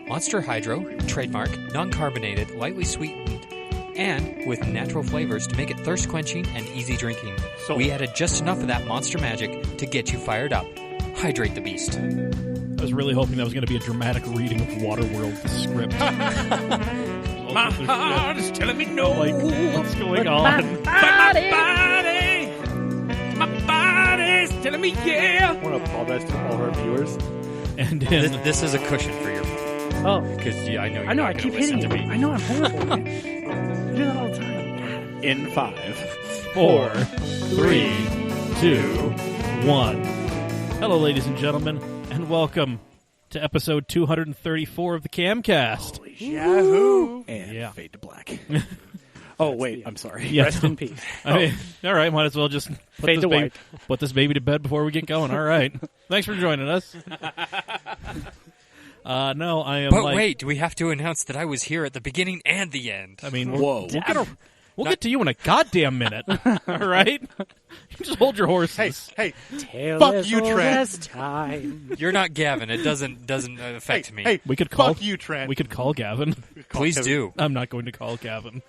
Monster Hydro, trademark, non-carbonated, lightly sweetened, and with natural flavors to make it thirst-quenching and easy drinking. So we added just enough of that monster magic to get you fired up. Hydrate the beast. I was really hoping that was going to be a dramatic reading of Waterworld, the script. my heart is telling me no. Like, what's going on? My body's telling me yeah. I want to apologize to all our viewers. And This is a cushion for your Oh, because I know you're I know. not I gonna keep listen hitting to it. me. I know I'm horrible. Man. I do that all the time. In 5, 4, 3, 2, 1. Hello, ladies and gentlemen, and welcome to episode 234 of the Camcast. Yahoo! And Yeah. fade to black. Oh, wait, I'm sorry. Yeah. Rest in peace. I mean, all right, might as well just Fade to white. put this baby to bed before we get going. All right. Thanks for joining us. No, I am But like... wait, do we have to announce that I was here at the beginning and the end? I mean, Whoa. we'll get to you in a goddamn minute. All right? You just hold your horses. Hey, Tale fuck as you, old Trent. as time. You're not Gavin. It doesn't affect me. Hey, We could call fuck you, Trent. We could call Gavin. Please do. I'm not going to call Gavin.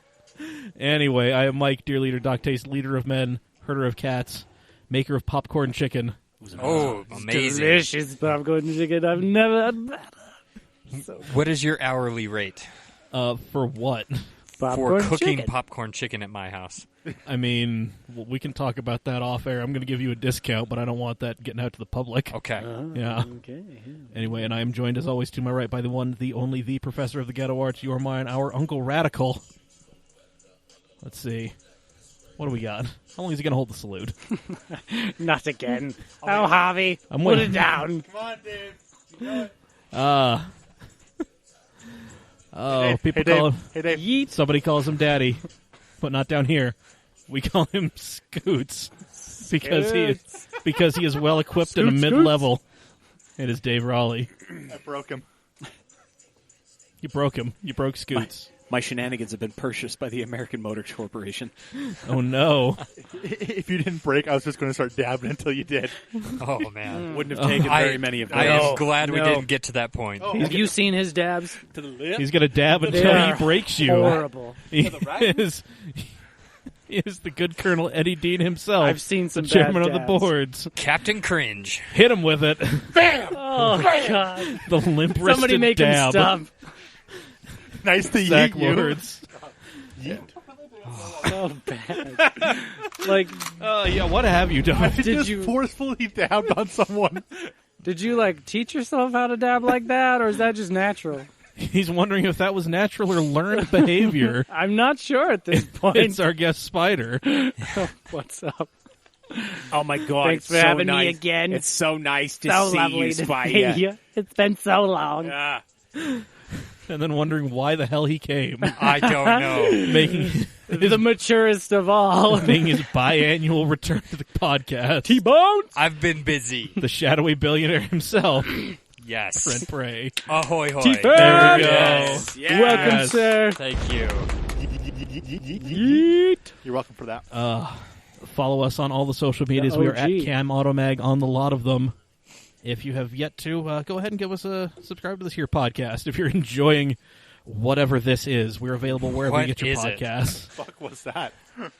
Anyway, I am Mike, dear leader, Doc Taste, leader of men, herder of cats, maker of popcorn chicken. Oh, amazing. Delicious popcorn chicken. I've never had better. What is your hourly rate For what? Popcorn for cooking chicken. popcorn chicken at my house? I mean, we can talk about that off air. I'm going to give you a discount, but I don't want that getting out to the public. Okay. Yeah. Okay. Anyway, and I am joined, as always, to my right by the one, the only, the professor of the ghetto arts, your mine, our Uncle Radical. Let's see. What do we got? How long is he going to hold the salute? Not again. Oh, Harvey. I'm Put waiting. it down. Come on, Dave. Oh, people Hey, call Dave. him... Hey, Dave. Yeet. Somebody calls him Daddy, but not down here. We call him Scoots because he is well equipped in a Scoots, mid-level. It is Dave Raleigh. I broke him. You broke him. You broke Scoots. My shenanigans have been purchased by the American Motor Corporation. Oh no! If you didn't break, I was just going to start dabbing until you did. Oh, man. Wouldn't have taken very many of I those. am glad we No. didn't get to that point. Have you seen his dabs? To the lip. He's gonna dab until They he are breaks you. Horrible. He is the good Colonel Eddie Dean himself. I've seen some the chairman bad of the dabs. boards. Captain Cringe. Hit him with it. Oh, God. The limp-wristed Somebody make dab. him stop. Nice to Zach yeet you. words. So bad. Like, Yeah, what have you done? I Did just you- forcefully dabbed on someone. did you, like, teach yourself how to dab like that, or is that just natural? He's wondering if that was natural or learned behavior. I'm not sure at this point. It's our guest Spyder. What's up? Oh my God! Thanks it's for so having me nice. again. It's so nice to So see lovely you, to Spy. see you. It's been so long. Yeah. And then wondering why the hell he came. I don't know. making The maturest of all. making his biannual return to the podcast. T-Bone? I've been busy. The shadowy billionaire himself, Yes. Trent Bray. Ahoy hoy. T-Bone! There we go. Yes. Yes. Welcome, Yes. sir. Thank you. You're welcome for that. Follow us on all the social medias. We are at OG. Cam Automag on the lot of them. If you have yet to, go ahead and give us a subscribe to this here podcast. If you're enjoying whatever this is, we're available wherever What you get your is it? podcasts. Fuck was that?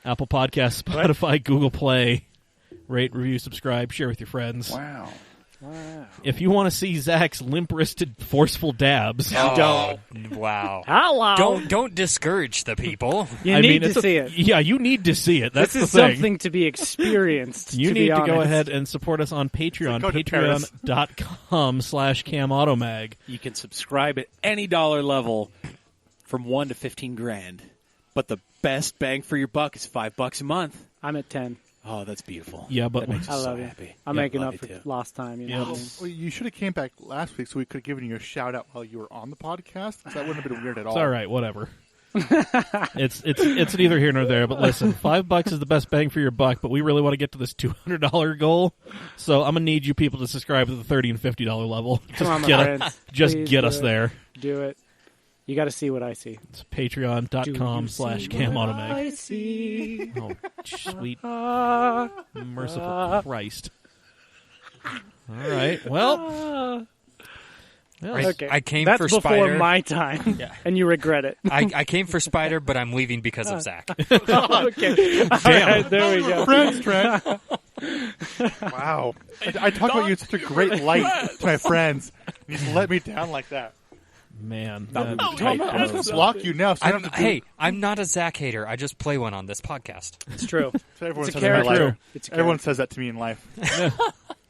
Apple Podcasts, Spotify, Google Play. Rate, review, subscribe, share with your friends. Wow. Wow. If you want to see Zach's limp-wristed, forceful dabs, Oh, wow. Hello. Don't discourage the people. You I need mean, to it's see it. Yeah, you need to see it. That's This is the thing. something to be experienced. You to need be to go honest. ahead and support us on Patreon, So go to Paris. patreon.com/CamAutomag. You can subscribe at any dollar level from $1 to $15,000, but the best bang for your buck is $5 a month. I'm at 10. Oh, that's beautiful. Yeah, but that makes I us so love you. happy. I'm Yeah, making love up you for too. lost time. You know Yeah. what I mean? Well, you should have came back last week so we could have given you a shout out while you were on the podcast. 'Cause that wouldn't have been weird at all. it's all right, whatever. it's neither here nor there. But listen, $5 is the best bang for your buck. But we really want to get to this $200 goal, so I'm gonna need you people to subscribe to the $30 and $50 level. Come on, my Get friends. Just Please get do us it. there. Do it. You got to see what I see. It's patreon.com/CamAutomag. I see. Oh, sweet, Ah, merciful Christ. All right. Well, Okay, I came that's for before Spyder. my time, and you regret it. I came for Spyder, but I'm leaving because of Zach. Okay, all right, there we go. Friends, Trent. Wow. I talk about you in such a great light to my friends. You just let me down like that. Man. I'm going to block you now. So I'm not a Zach hater. I just play one on this podcast. It's true. So everyone It's a says in my character. life. It's a Everyone character. says that to me in life.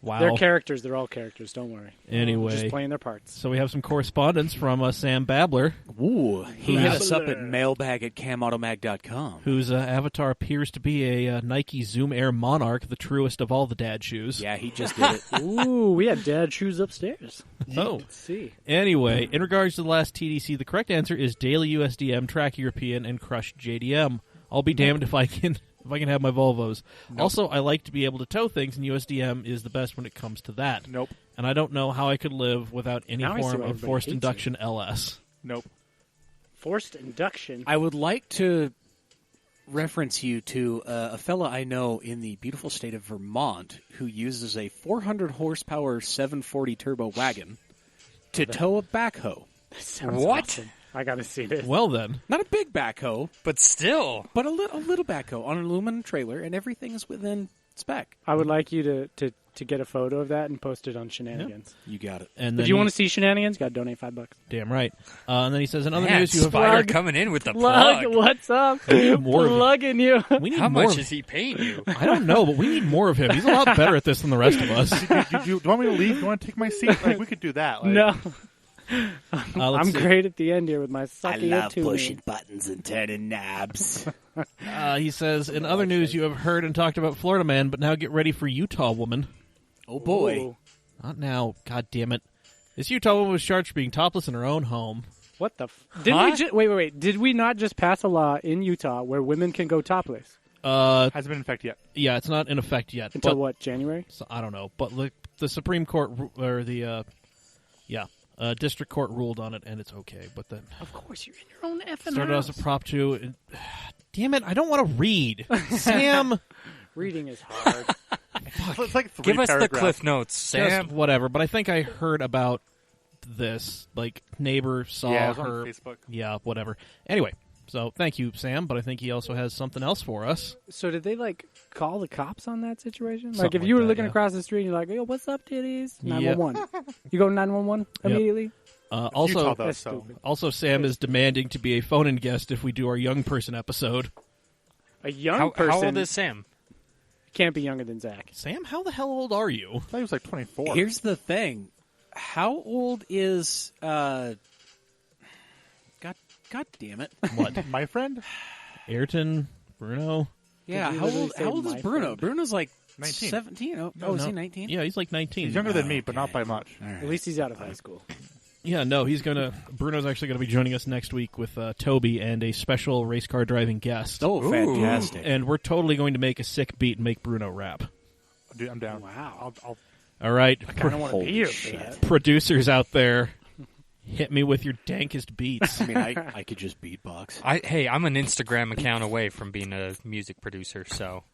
Wow. They're characters. They're all characters. Don't worry. Anyway. Just playing their parts. So we have some correspondence from Sam Babler, Ooh, he hit us up at Babbler. mailbag@camautomag.com. whose avatar appears to be a Nike Zoom Air Monarch, the truest of all the dad shoes. Yeah, he just did it. Ooh, we had dad shoes upstairs. Oh. Let's see. Anyway, in regards to the last TDC, the correct answer is Daily USDM, Track European, and Crush JDM. I'll be damned if I can have my Volvos. Also, I like to be able to tow things, and USDM is the best when it comes to that. Nope. And I don't know how I could live without any Now I see form why of everybody forced hates induction LS. Nope. Forced induction. I would like to reference you to a fella I know in the beautiful state of Vermont who uses a 400 horsepower 740 turbo wagon to tow a backhoe. Sounds What? awesome. I gotta see this. Well then, Not a big backhoe, But still, but a little backhoe on an aluminum trailer, and everything is within spec. I would like you to get a photo of that and post it on Shenanigans. You got it. and then If you want to see Shenanigans, got to donate $5. damn right. And then he says, in other man, news, you have Spyder coming in with the Plug, plug. what's up? more of it. Plugging you. We need How more. much is he paying you? I don't know, but we need more of him. He's a lot better at this than the rest of us. Do you want me to leave? Do you want to take my seat? Like, we could do that. Like, No, Let's I'm see. great at the end here with my sucky tuning. buttons and turning knobs. He says, in other news, you have heard and talked about Florida Man, but now get ready for Utah Woman. Oh boy. Ooh. Not now. God damn it. This Utah woman was charged for being topless in her own home. What the? Didn't we wait. Did we not just pass a law in Utah where women can go topless Hasn't been in effect yet. Yeah, it's not in effect yet. until but, what? January? so, I don't know. But the Supreme Court, or the, District Court ruled on it, and it's okay. But then Of course, you're in your own effing started house. as a Prop 2. And, damn it, I don't want to read. Sam, Reading is hard. It's like 3 Give us the paragraphs. cliff notes, Sam. just whatever. But I think I heard about this. Like, neighbor saw Yeah, it was her. on Facebook. Yeah, whatever. Anyway, so thank you, Sam. But I think he also has something else for us. So did they call the cops on that situation? Like Something if you like were that, looking yeah. across the street and you're like, "Yo, what's up, titties?" Yeah. 911. You go to 911 immediately. Utah, Also, though, That's so. stupid. also, Sam is demanding to be a phone-in guest if we do our young person episode. A young How person old is Sam? can't be younger than Zach. Sam, how the hell old are you? I thought he was like 24. Here's the thing. How old is God damn it. What? My friend? Ayrton? Bruno? Yeah, you how literally old say is my Bruno? friend? Bruno's like 19. 17. Oh, No, is no. he 19? Yeah, he's like 19. He's younger than me, but not by much. At least he's out of high school. Yeah, no, Bruno's actually going to be joining us next week with Toby and a special race car driving guest. Oh, fantastic. And we're totally going to make a sick beat and make Bruno rap. Dude, I'm down. Wow. I'll All right, I don't want to be here for that. producers out there, hit me with your dankest beats. I mean, I could just beatbox. Hey, I'm an Instagram account away from being a music producer, so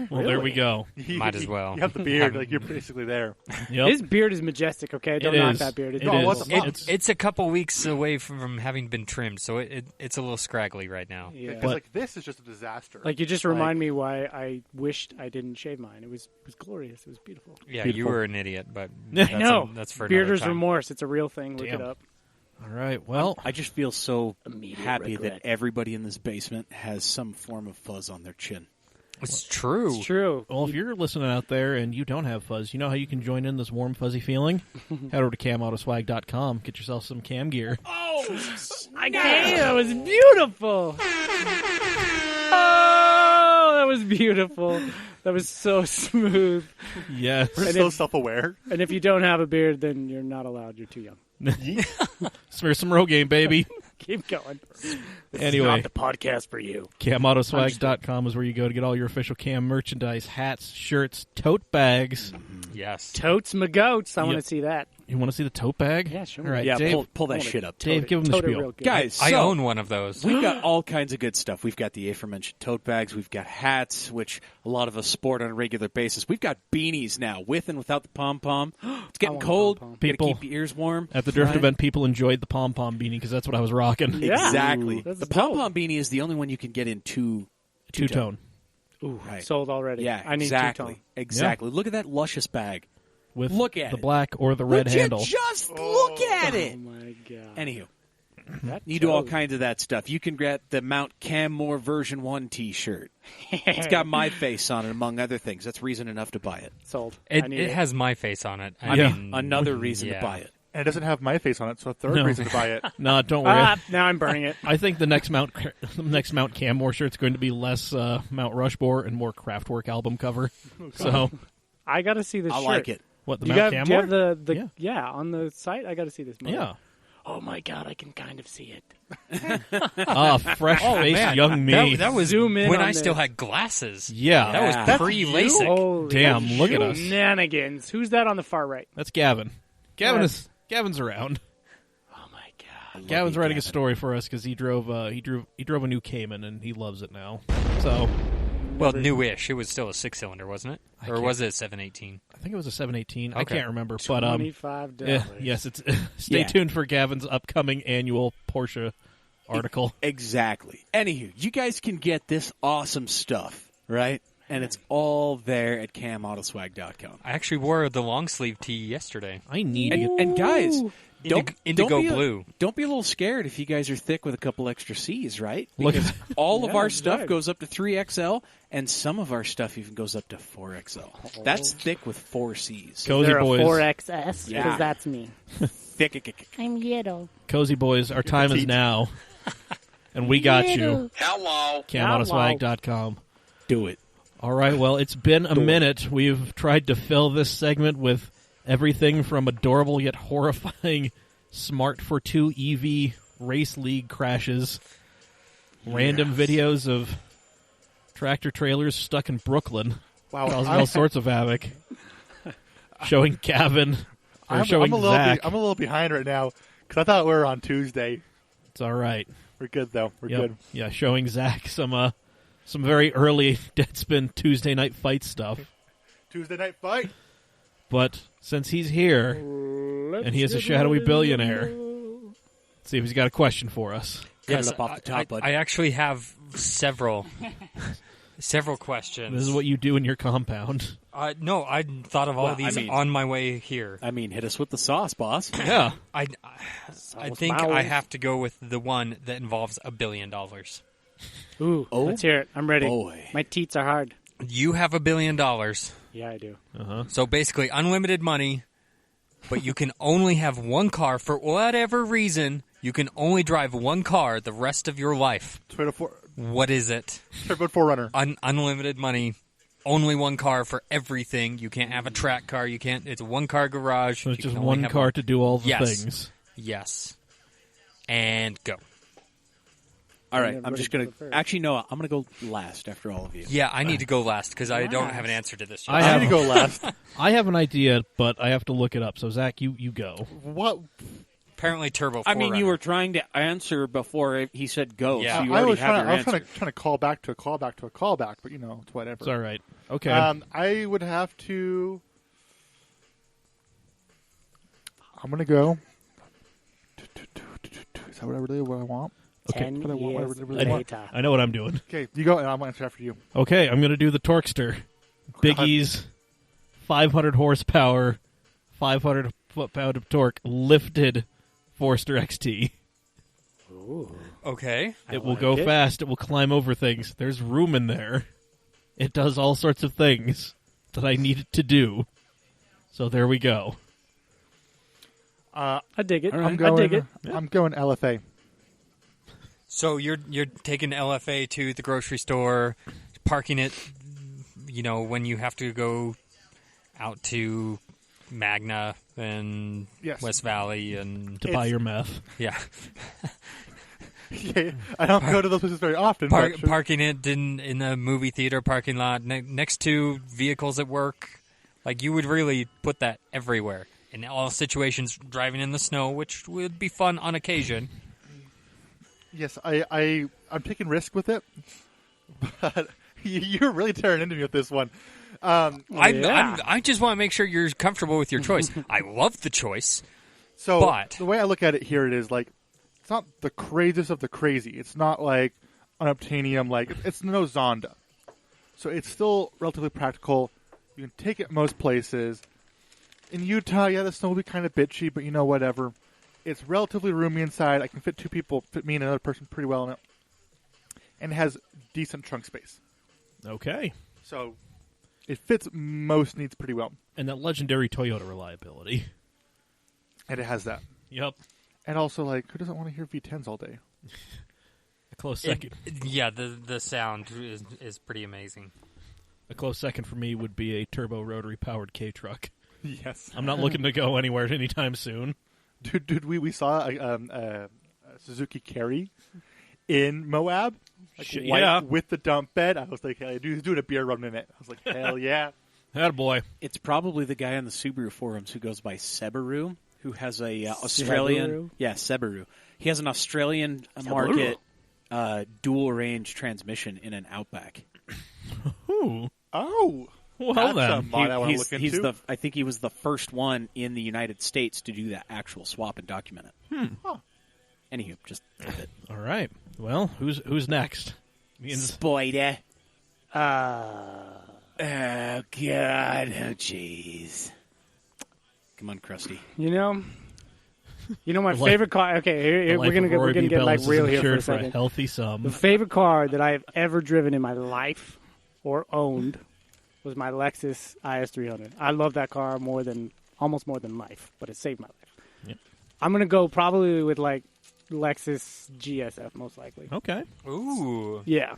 Well, there we go. might as well. You have the beard. Like, you're basically there. Yep. His beard is majestic. Okay, don't It knock is. that beard. It No, is. what's the It's- It's a couple weeks away from having been trimmed, so it's a little scraggly right now. Yeah. Because, like, this is just a disaster. Like you just remind me why I wished I didn't shave mine. It was glorious. It was beautiful. Yeah, Beautiful. you were an idiot, but I that's No, that's for another bearder's time. remorse. It's a real thing. Look Damn. it up. All right, well, I just feel so Immediate happy regret. that everybody in this basement has some form of fuzz on their chin. It's true. It's true. well, if you're listening out there and you don't have fuzz, you know how you can join in this warm, fuzzy feeling? Head over to camautoswag.com. Get yourself some cam gear. Hey, that was beautiful. Oh, that was beautiful. That was so smooth. Yes. We're And so if- self-aware. And if you don't have a beard, then you're not allowed. You're too young. Smear some Rogaine, baby. Keep going. Anyway, Not the podcast for you. camautoswags.com is where you go to get all your official cam merchandise, hats, shirts, tote bags. Yes. Totes my goats. I want Yep. to see that. You want to see the tote bag? Yeah, sure. All right, Yeah, Dave. pull that shit up. Dave, give him the Tote it spiel. real good. Guys, I so own one of those. we've got all kinds of good stuff. We've got the aforementioned tote bags. We've got hats, which a lot of us sport on a regular basis. We've got beanies now, with and without the pom-pom. It's getting want a cold. pom-pom. Gotta People- keep your ears warm. At the Drift Right? event, people enjoyed the pom-pom beanie because that's what I was rocking. Yeah. Exactly. That's The dope. pom-pom beanie is the only one you can get in Two-tone. Ooh, Right. sold already. Yeah, I need exactly. two-tone. Exactly. Look at that luscious bag. With Look at the it. black or the red Would you handle. just look at Oh it. my god. Anywho, That you do all toes. kinds of that stuff. You can get the Mount Canmore version 1 T-shirt. It's got my face on it, among other things. That's reason enough to buy it. Sold. It, I need it has my face on it. I Yeah. mean, another reason yeah. to buy it. And it doesn't have my face on it, so a third No. reason to buy it. No, don't worry. Now I'm burning it. I think the next Mount Canmore shirt's going to be less Mount Rushmore and more Kraftwerk album cover. So, I got to see this I shirt. like it. what, the You Mount got, Canmore? do you have the Yeah. on the site? I got to see this. Movie. Yeah. Oh my god, I can kind of see it. Fresh-faced man. young me. That was Zoom in when on I still this. had glasses. Yeah. That was That's pre-LASIK. Holy Damn, look at us. shenanigans. Who's that on the far right? That's Gavin. What? Gavin's around. Oh my god. Gavin's you, writing a Gavin. story for us because he drove a new Cayman and he loves it now. So Well, newish. It was still a 6-cylinder, wasn't it? Or can't- was it a 718? I think it was a 718. I Okay. can't remember, but $25. yes, it's stay Yeah. tuned for Gavin's upcoming annual Porsche article. Exactly. Anywho, you guys can get this awesome stuff, right? And it's all there at CamAutoswag.com. I actually wore the long sleeve tee yesterday. I need to get And guys, Indigo be blue. Don't be a little scared if you guys are thick with a couple extra C's, right? Look Because at- all of Yeah, our stuff right. goes up to 3XL, and some of our stuff even goes up to 4XL. That's thick with 4 C's. Cozy There a Boys. 4XS? Because Yeah. that's me. Thick. I'm ghetto. Cozy Boys, our time is now. And we got you. Hello. CamAutoswag.com. Do it. All right, well, it's been a minute. We've tried to fill this segment with everything from adorable yet horrifying Smart for 2 EV race league crashes, random videos of tractor trailers stuck in Brooklyn, Wow, causing all sorts of havoc, showing Gavin, or showing I'm Zach. a little behind right now because I thought we were on Tuesday. It's all right. We're good though. We're Yep. good. Yeah, showing Zach some very early Deadspin Tuesday Night Fight stuff. Tuesday night fight. But since he's here, and he is a shadowy billionaire, let's see if he's got a question for us. Cut it up off the top, bud. I actually have several questions. This is what you do in your compound. No, I thought of all Well, of these I mean- on my way here. I mean, hit us with the sauce, boss. Yeah. I think bowels. I have to go with the one that involves $1 billion. Ooh, Oh, let's hear it. I'm ready. boy. My teats are hard. You have $1 billion, Yeah, I do. so basically unlimited money, but you can only have one car for whatever reason. You can only drive one car the rest of your life. What is it? Turbo 4Runner. Unlimited money, only one car for everything. You can't have a track car. You can't. It's a one-car garage. So it's You just can only one have car to do all the Yes. things. Yes. And go. All right, Yeah, I'm ready just for going the to... first. Actually, no, I'm going to go last after all of you. Yeah, I need to go last because I don't have an answer to this yet. I I have need to go last. I have an idea, but I have to look it up. So Zach, you go. What? Apparently Turbo 4 I mean, you were trying to answer before he said go, Yeah. so you I already was have your trying answer. to call back to a callback to a callback, but it's whatever. It's all right. Okay. I would have to. I'm gonna go. Is that what I want? 10 What I want, years what I really want. later. I know what I'm doing. Okay, you go, and I'm gonna answer after you. Okay, I'm going to do the Torquester. Big E's 500 horsepower, 500 foot-pound of torque, lifted Forester XT. Okay. It will go it. fast. It will climb over things. There's room in there. It does all sorts of things that I need it to do. So there we go. I dig it. I'm I going. dig it. I'm going LFA. So you're taking LFA to the grocery store, parking it, when you have to go out to Magna and Yes. West Valley and To buy your meth. yeah, Yeah, I don't go to those places very often. but sure. parking it in the movie theater parking lot next to vehicles at work. Like you would really put that everywhere. in all situations, driving in the snow, which would be fun on occasion. Yes, I'm taking risk with it, but you're really tearing into me with this one. I just want to make sure you're comfortable with your choice. I love the choice. So But the way I look at it here, it is like it's not the craziest of the crazy. It's not like unobtainium. Like it's no Zonda. So it's still relatively practical. You can take it most places. In Utah, yeah, the snow will be kind of bitchy, but whatever. It's relatively roomy inside. I can fit 2 people, fit me and another person pretty well in it. And it has decent trunk space. Okay. So it fits most needs pretty well. And that legendary Toyota reliability. And it has that. Yep. And also, like, who doesn't want to hear V10s all day? A close second. The sound is pretty amazing. A close second for me would be a turbo rotary powered K truck. Yes. I'm not looking to go anywhere anytime soon. Dude, we saw a Suzuki Carry in Moab, white with the dump bed. I was like, hey, dude, he's doing a beer run in it. I was like, hell yeah. Attaboy. It's probably the guy on the Subaru forums who goes by Sebaru, who has a Australian... Sebaru? Yeah, Sebaru. He has an Australian market dual-range transmission in an Outback. Ooh. Oh. Well, That's then. a mod I want to look into. I think he was the first one in the United States to do that actual swap and document it. Huh. Anywho, just a bit. All right. Well, who's next? Spyder. Uh, Oh, God. Oh, jeez. Come on, Krusty. my favorite car. Okay, here, we're gonna get like real here for a a second. healthy sum. The favorite car that I've ever driven in my life or owned was my Lexus IS300. I love that car almost more than life, but it saved my life. Yep. I'm gonna go probably with like Lexus GSF most likely. Okay. Ooh. Yeah.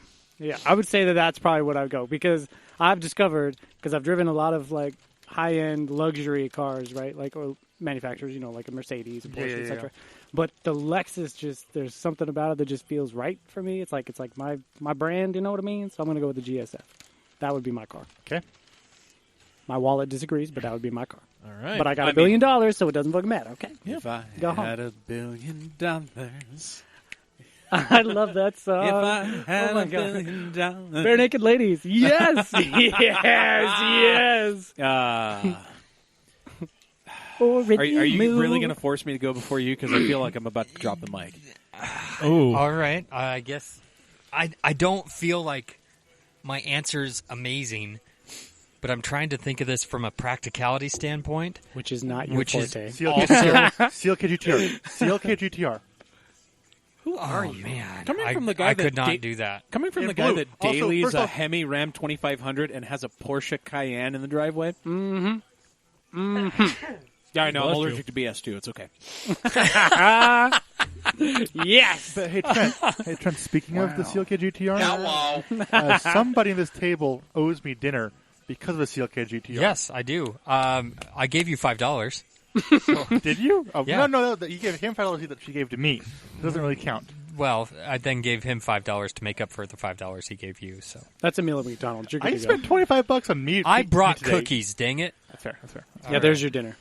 I would say that's probably what I'd go because I've discovered because I've driven a lot of like high-end luxury cars, right? Like or manufacturers, like a Mercedes, a Porsche, etc. But the Lexus there's something about it that just feels right for me. It's like my brand, you know what I mean? So I'm gonna go with the GSF. That would be my car. Okay. My wallet disagrees, but that would be my car. All right. But I got $1 billion, so it doesn't fucking matter. Okay. If I Go home. had $1 billion, I love that song. if I had Oh my $1 God. billion, Bare naked ladies. Yes. yes. Are you really going to force me to go before you? Because I feel like I'm about to drop the mic. Oh. All right. I guess I don't feel like my answer's amazing, but I'm trying to think of this from a practicality standpoint. Which is not your forte. CLK GTR. CLK GTR. Who are Oh you? man, Coming from the guy I that could not da- do that. Coming from In the guy blue. that Also, dailies first a off- Hemi Ram 2500 and has a Porsche Cayenne in the driveway. Mm-hmm. Yeah, I know. I'm Bless you. allergic to BS too. It's okay. Yes. But hey, Trent. Speaking of the CLK GTR, somebody in this table owes me dinner because of the CLK GTR. Yes, I do. I gave you $5. Did you? Oh, Yeah. No. You gave him $5 that she gave to me. It doesn't really count. Well, I then gave him $5 to make up for the $5 he gave you. So That's a meal at McDonald's. You're good I to spent go. $25 on meat. I brought today. cookies. Dang it! That's fair. Yeah, there's your dinner.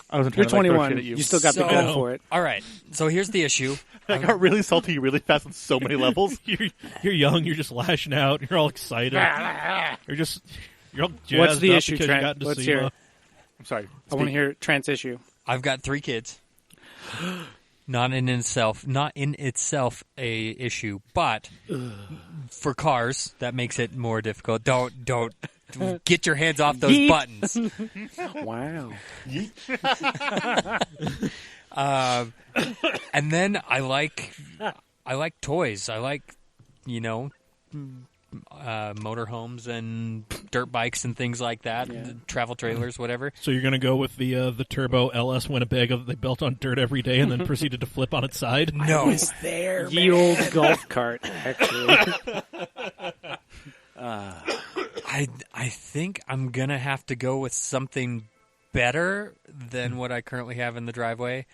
I wasn't You're trying to throw 21. shit at you. You still got the So- go for it. All right. So here's the issue. I got really salty really fast on so many levels. You're young. You're just lashing out. You're all excited. You're all jazzed What's the up issue, because Trent? you got into Let's SEMA. hear it. I'm sorry. I want to hear Trent's issue. I've got 3 kids. Not in itself a issue, but for cars that makes it more difficult. Don't get your hands off those Yeet. buttons. Wow. And then I like toys. I like motorhomes and dirt bikes and things like that. Yeah. Travel trailers, whatever. So you're going to go with the Turbo LS Winnebago that they built on dirt every day and then proceeded to flip on its side? No. Ye old golf cart, actually. I think I'm gonna have to go with something better than what I currently have in the driveway.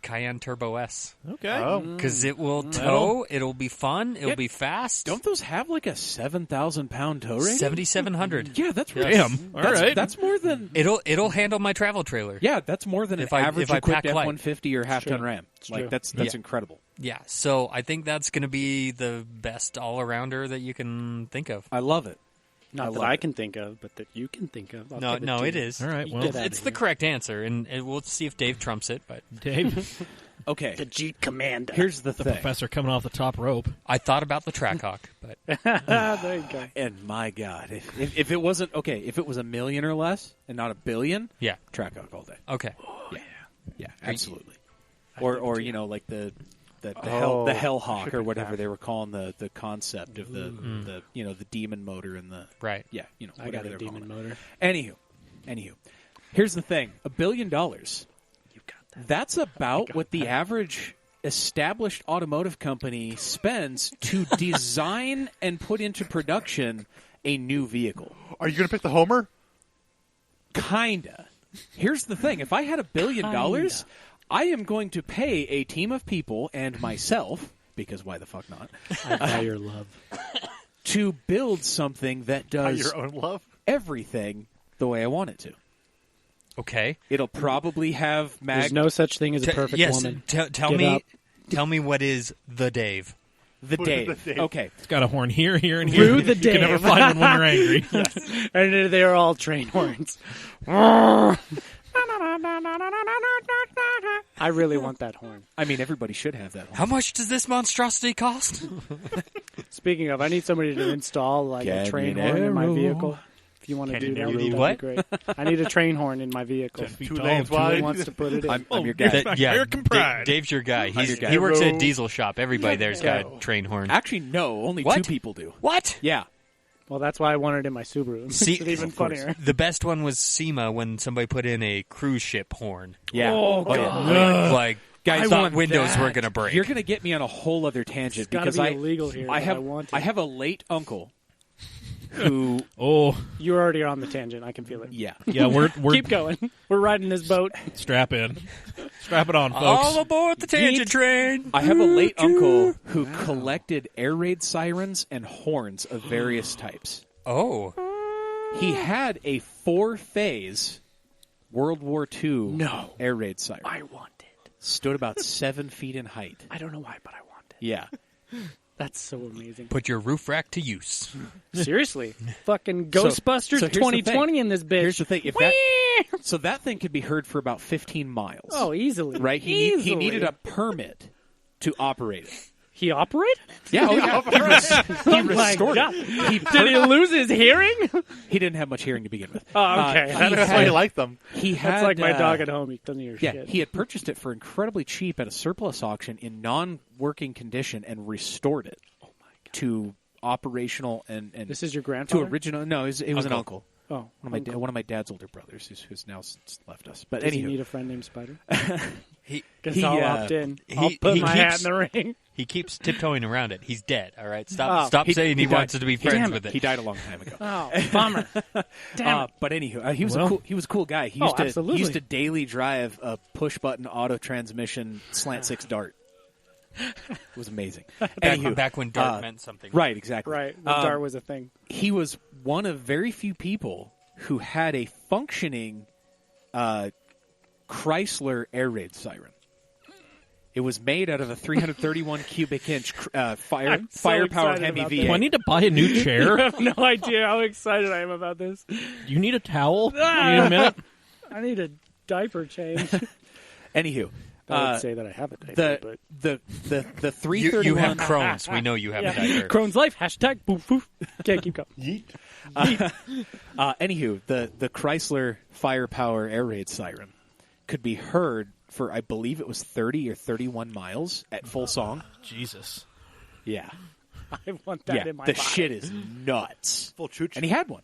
Cayenne Turbo S. Okay. Oh. Because it will tow. It'll be fun. It'll be fast. Don't those have like a 7,000-pound tow rating? 7,700. Yeah, that's Damn. All right. That's more than. It'll handle my travel trailer. Yeah, that's more than If an I- average if I equipped pack light. F-150 or half-ton Ram. true. That's Yeah. incredible. Yeah. So I think that's going to be the best all-arounder that you can think of. I love it. Not that love I it. can think of, but that you can think of. I'll No, give no, to it you. is. All right. You Well, get out. It's the correct answer, and we'll see if Dave trumps it. But Dave, Okay, The Jeep Commander. here's the the thing. professor coming off the top rope. I thought about the Trackhawk, but There you go. And my God, if it wasn't if it was $1 million or less and not $1 billion, yeah. Trackhawk all day. Okay. Yeah, absolutely. Or like the Oh, Hellhawk should or be whatever that. they were calling the concept of the demon motor and the Right. I got whatever a they're demon calling motor. it. Anywho, here's the thing: $1 billion. You got that. That's about what the average established automotive company spends to design and put into production a new vehicle. Are you going to pick the Homer? Kinda. Here's the thing: if I had $1 billion, I am going to pay a team of people and myself, because why the fuck not, I buy your love. to build something that By does your own love? everything the way I want it to. Okay. It'll probably have There's no such thing as a perfect yes. woman. Tell Give me. up. Tell me what is the Dave. the What is Dave. the Dave? Okay. It's got a horn here, here, and here. Through the You can never Dave. find one when you're angry. And they're all train horns. I really want that horn. I mean, everybody should have that. How much does this monstrosity cost? Speaking of, I need somebody to install like a train horn in my Canyonero. vehicle. If you want to do that, Canyonero. that'd What? be great. I need a train horn in my vehicle. 10 feet 2 tall, lanes two wide. Who wants to put it in? I'm your That- guy. American pride. Dave's your guy. your guy. He works at Hero. Diesel Shop. Everybody there's got a train horn. Actually, no. Only What? 2 people do. What? Yeah. Well, that's why I wanted it in my Subaru. It See- makes it even of course. funnier. The best one was SEMA when somebody put in a cruise ship horn. Yeah. Oh, yeah. God. Like, Guys, I I thought want windows that. were going to break. You're going to get me on a whole other tangent It's gotta because be illegal here, but I want it. I have a late uncle who Oh, You already are on the tangent. I can feel it. yeah. yeah, we're Keep going. We're riding this boat. strap in. Strap it on, folks. All aboard the tangent train. I have a late uncle who collected air raid sirens and horns of various types. Oh. He had a 4-phase World War II No. air raid siren. I want it. Stood about 7 feet in height. I don't know why, but I want it. Yeah. That's so amazing. Put your roof rack to use. Seriously. Fucking Ghostbusters so here's the 2020 thing. in this bitch. Here's the thing. So that thing could be heard for about 15 miles. Oh, easily. Right? He Easily. needed a permit to operate it. He operated? Yeah, oh yeah. He Oh my restored God. it. Did he lose his hearing? He didn't have much hearing to begin with. Oh, okay. That's why you like them. He had, That's like my dog at home. He doesn't hear Yeah, shit. he had purchased it for incredibly cheap at a surplus auction in non-working condition and restored it to operational and This is your to grandfather? original. No, it was an uncle. Oh, One of my dad's older brothers who's now left us. But Does he anywho, need a friend named Spyder? He Because I'll opt in. I'll put my hat in the ring. he keeps tiptoeing around it. He's dead. All right, stop. Oh. Stop saying he died. wants to be friends Damn it. with it. he died a long time ago. Oh, bummer. Damn it. But anywho, he was Well. he was a cool guy. He Oh, used to absolutely. he used to daily drive a push button auto transmission slant 6 Dart. It was amazing. Anywho, Back when Dart meant something. right, exactly. Right. The dart was a thing. He was one of very few people who had a functioning Chrysler air raid siren. It was made out of a 331 cubic inch I'm so firepower excited Hemi about V8. Do I need to buy a new You chair? have no idea how excited I am about this. Do you need a towel? You need a minute? I need a diaper change. Anywho, I would say that I have a diaper, the but the 331. You have Crohn's. We know you have a diaper. Crohn's Life, hashtag boof boof. Okay, keep going. Anywho, the Chrysler firepower air raid siren could be heard for, I believe it was 30 or 31 miles at full song. Jesus. Yeah. I want that Yeah. in my The body. shit is nuts. Full chooch. And he had one.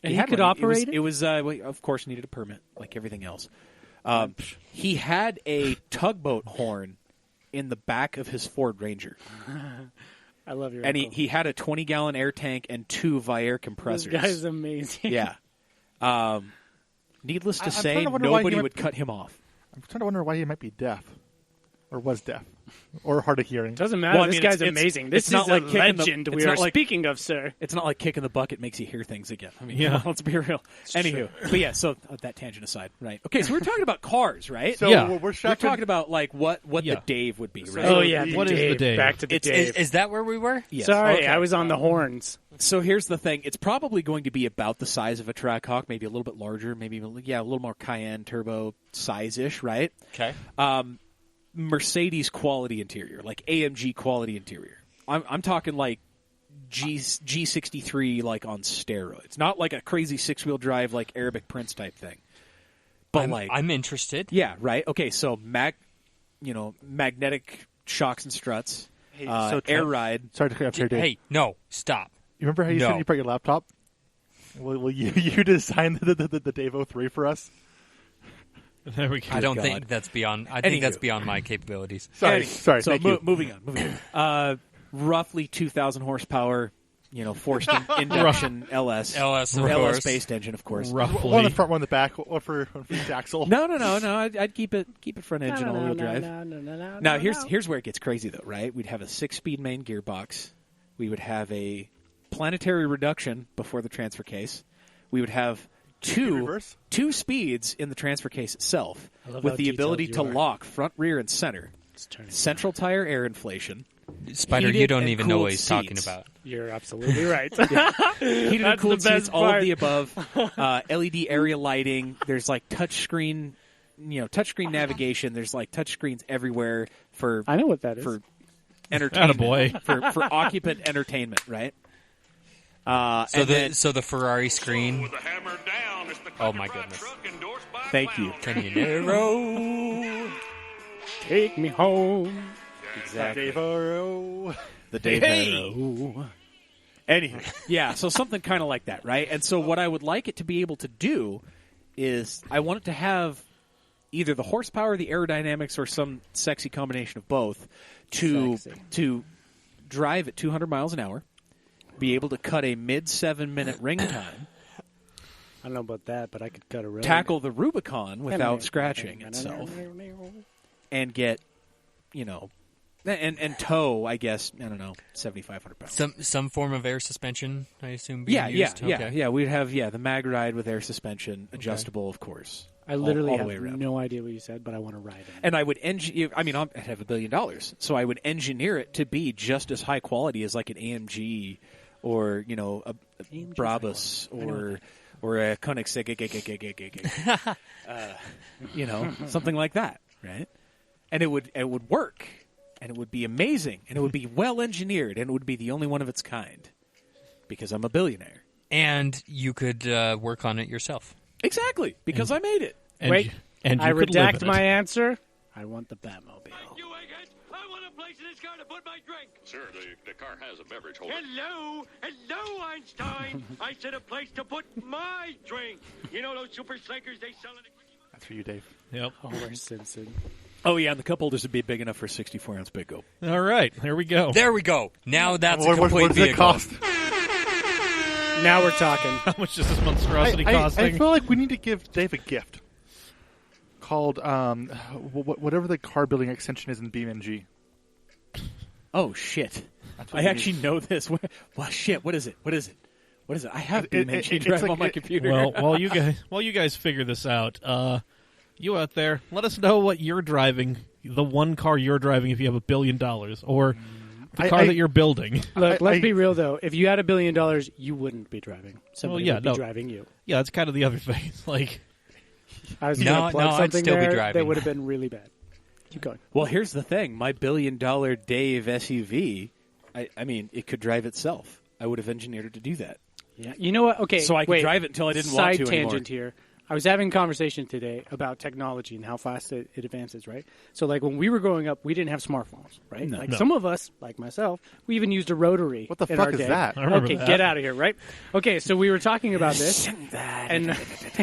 And he had could one. operate it? It was well, of course, needed a permit, like everything else. He had a tugboat horn in the back of his Ford Ranger. I love your And uncle. he had a 20-gallon air tank and 2 Viair This compressors. guy's amazing. Yeah. Needless to I'm say, trying to wonder why he nobody went- would cut him off. I'm trying to wonder why he might be deaf. Or was deaf. Or hard of hearing. Doesn't matter. Well, I this mean, guy's it's amazing. it's This not is like a kicking the- legend it's we not are like- speaking of, sir. It's not like kicking the bucket makes you hear things again. I mean, Yeah. let's be real. Anywho, but yeah. So that tangent aside, right? Okay, so we're talking about cars, right? So Yeah. we're We're strapping- talking about like what Yeah. the Dave would be, right? Oh, yeah. the What is the Dave? Back to the Dave. Is that where we were? Yes. Sorry, Okay. I was on the horns. So here's the thing: it's probably going to be about the size of a Trackhawk, maybe a little bit larger, maybe a little more Cayenne turbo size-ish, right? Okay. Mercedes quality interior, like AMG quality interior. I'm talking like G63 like on steroids, not like a crazy 6-wheel drive like Arabic Prince type thing. But I'm interested. yeah, right. Okay, so magnetic shocks and struts, Hey, air Trent, ride. Sorry to cut you off here, Dave. Hey, no, stop. You remember how you No. said you brought your laptop? Will you design the Dave 03 for us? There we go. I don't God. think that's beyond. I think Anywho. that's beyond my capabilities. Sorry. So Thank you. moving on. Roughly 2,000 horsepower. Forced induction LS. LS, of course. based engine, of course. Roughly. One in the front, one in the back. One for each axle. No. I'd keep it front engine all wheel drive. Now here's where it gets crazy though, right? We'd have a 6-speed main gearbox. We would have a planetary reduction before the transfer case. We would have Reverse? two speeds in the transfer case itself, I love with how the ability detailed to you are. lock front, rear, and center. Central tire air inflation. Spider, Heated you don't and even know cooled what he's talking seats. about. You're absolutely right. Heated and That's cooled the best seats, all of part. the above. LED area lighting. There's like touchscreen, touchscreen navigation. There's like touchscreens everywhere for I know what that is. for entertainment, Attaboy. for occupant entertainment, right? So And then- so the Ferrari screen. With the hammer down, it's the Oh, my classified goodness. truck endorsed by Thank you. Cloud. Can you narrow? Take me home. Exactly. Dave 03. The Dave Arrow. Anywho, yeah, so something kind of like that, right? And so what I would like it to be able to do is I want it to have either the horsepower, the aerodynamics, or some sexy combination of both to drive at 200 miles an hour, be able to cut a mid 7-minute ring time, I don't know about that, but I could cut a road. tackle the Rubicon without scratching itself, and get, and tow, I guess, 7,500 pounds. Some form of air suspension, I assume. Being Yeah. used? Okay. We'd have the mag ride with air suspension, adjustable, of course. I literally all the way have around. no idea what you said, but I want to ride it. And I would I have $1 billion, so I would engineer it to be just as high quality as like an AMG, or a AMG's Brabus, high quality. or a Koenigsegg, something like that, right? And it would work, and it would be amazing, and it would be well engineered, and it would be the only one of its kind, because I'm a billionaire. And you could work on it yourself. Exactly, because I made it. And Wait, you- and you I could live redact in my it. answer. I want the Batmobile. You egghead! I want a place in this car to put my drink. Sir, the car has a beverage holder. Hello, Einstein. I said a place to put my drink. You know those super slakers they sell in the quickie mart? That's for you, Dave. Yep. Homer Simpson. Oh yeah, and the cup holders would be big enough for a 64-ounce Big Go. All right. There we go. There we go. Now that's a What complete does it vehicle. cost? Now we're talking. How much is this monstrosity I costing? feel like we need to give Dave a gift called whatever the car building extension is in BeamNG. Oh shit! That's what I we actually need. know this. Well, shit. What is it? I have It- BeamNG it's Drive like- on my computer. Well, while you guys figure this out, you out there, let us know what you're driving, the one car you're driving if you have $1 billion, or the car that you're building. Look, let's I- be real though. If you had $1 billion, you wouldn't be driving. Somebody yeah, would be no. driving you. Yeah, that's kind of the other thing. Like, I was No, going to plug no, I'd something still be there driving. that would have been really bad. Keep going. Well, here's the thing. My $1 billion Dave SUV, I mean, it could drive itself. I would have engineered it to do that. Yeah. You know what? Okay. So I could wait. drive it until I didn't Side want to tangent anymore. here. I was having a conversation today about technology and how fast it advances, right? So, like, when we were growing up, we didn't have smartphones, right? No. Like, No. some of us, like myself, we even used a rotary. What the in fuck our is day. that? I remember Okay, that. get out of here, right? Okay, so we were talking about this, and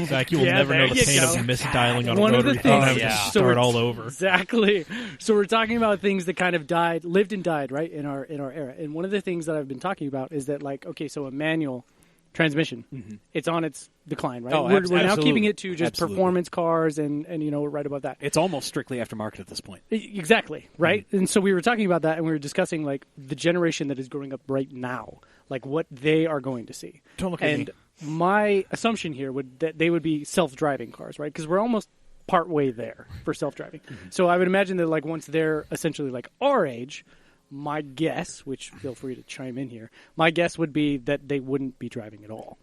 Zach, you will Yeah, never there know the you pain go. of misdialing on One a of the rotary phone. things- I would Yeah. just So start it's- all over. Exactly. So we're talking about things that kind of lived and died, right, in our era. And one of the things that I've been talking about is that, like, okay, so a manual transmission. Mm-hmm. It's on its decline, right? Oh, we're now absolutely. keeping it to just Absolutely. performance cars and right above that. It's almost strictly aftermarket at this point. Exactly, right? Mm-hmm. And so we were talking about that, and we were discussing like the generation that is growing up right now, like what they are going to see. Don't look at and me. my assumption here would that they would be self-driving cars, right? Because we're almost part way there for self-driving. So I would imagine that like once they're essentially like our age, my guess, which feel free to chime in here, my guess would be that they wouldn't be driving at all.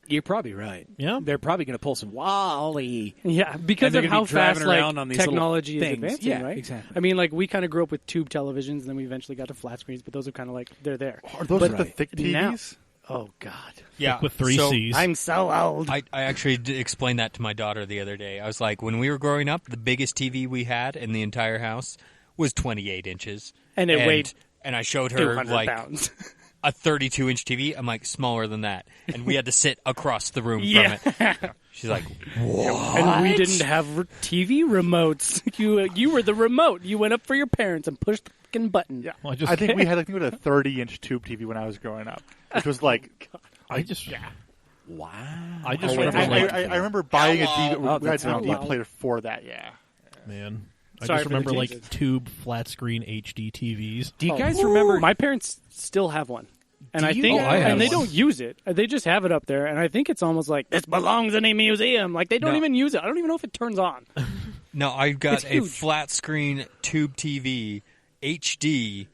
You're probably right. Yeah. They're probably going to pull some Wally. Yeah, because And they're of gonna how be driving fast like around on these little technology is things. advancing, Yeah, right? exactly. I mean, like we kind of grew up with tube televisions, and then we eventually got to flat screens, but those are kind of like they're there. Are those But the thick now- TVs? Oh God, Yeah, with 3 so C's. I'm so old. I actually explained that to my daughter the other day. I was like, when we were growing up, the biggest TV we had in the entire house was 28 inches. And it weighed And I showed her 200 like pounds. a 32-inch TV. I'm like, smaller than that. And we had to sit across the room Yeah. from it. She's like, And we didn't have TV remotes. You were the remote. You went up for your parents and pushed the fucking button. Yeah. Well, I just- I think we had a 30-inch tube TV when I was growing up, which was like. I just Wow. I just Oh, wait, remember like I remember buying a DVD. Oh, We had that's a DVD hello. player for that. Yeah. man. I Sorry just for the remember like changes. tube flat screen HD TVs. Do you Oh. guys remember? My parents still have one. And Do I you think, guys- Oh, I have and they one. don't use it. They just have it up there, and I think it's almost like this belongs in a museum. Like they don't No. even use it. I don't even know if it turns on. no, I got It's a huge. flat screen tube TV HD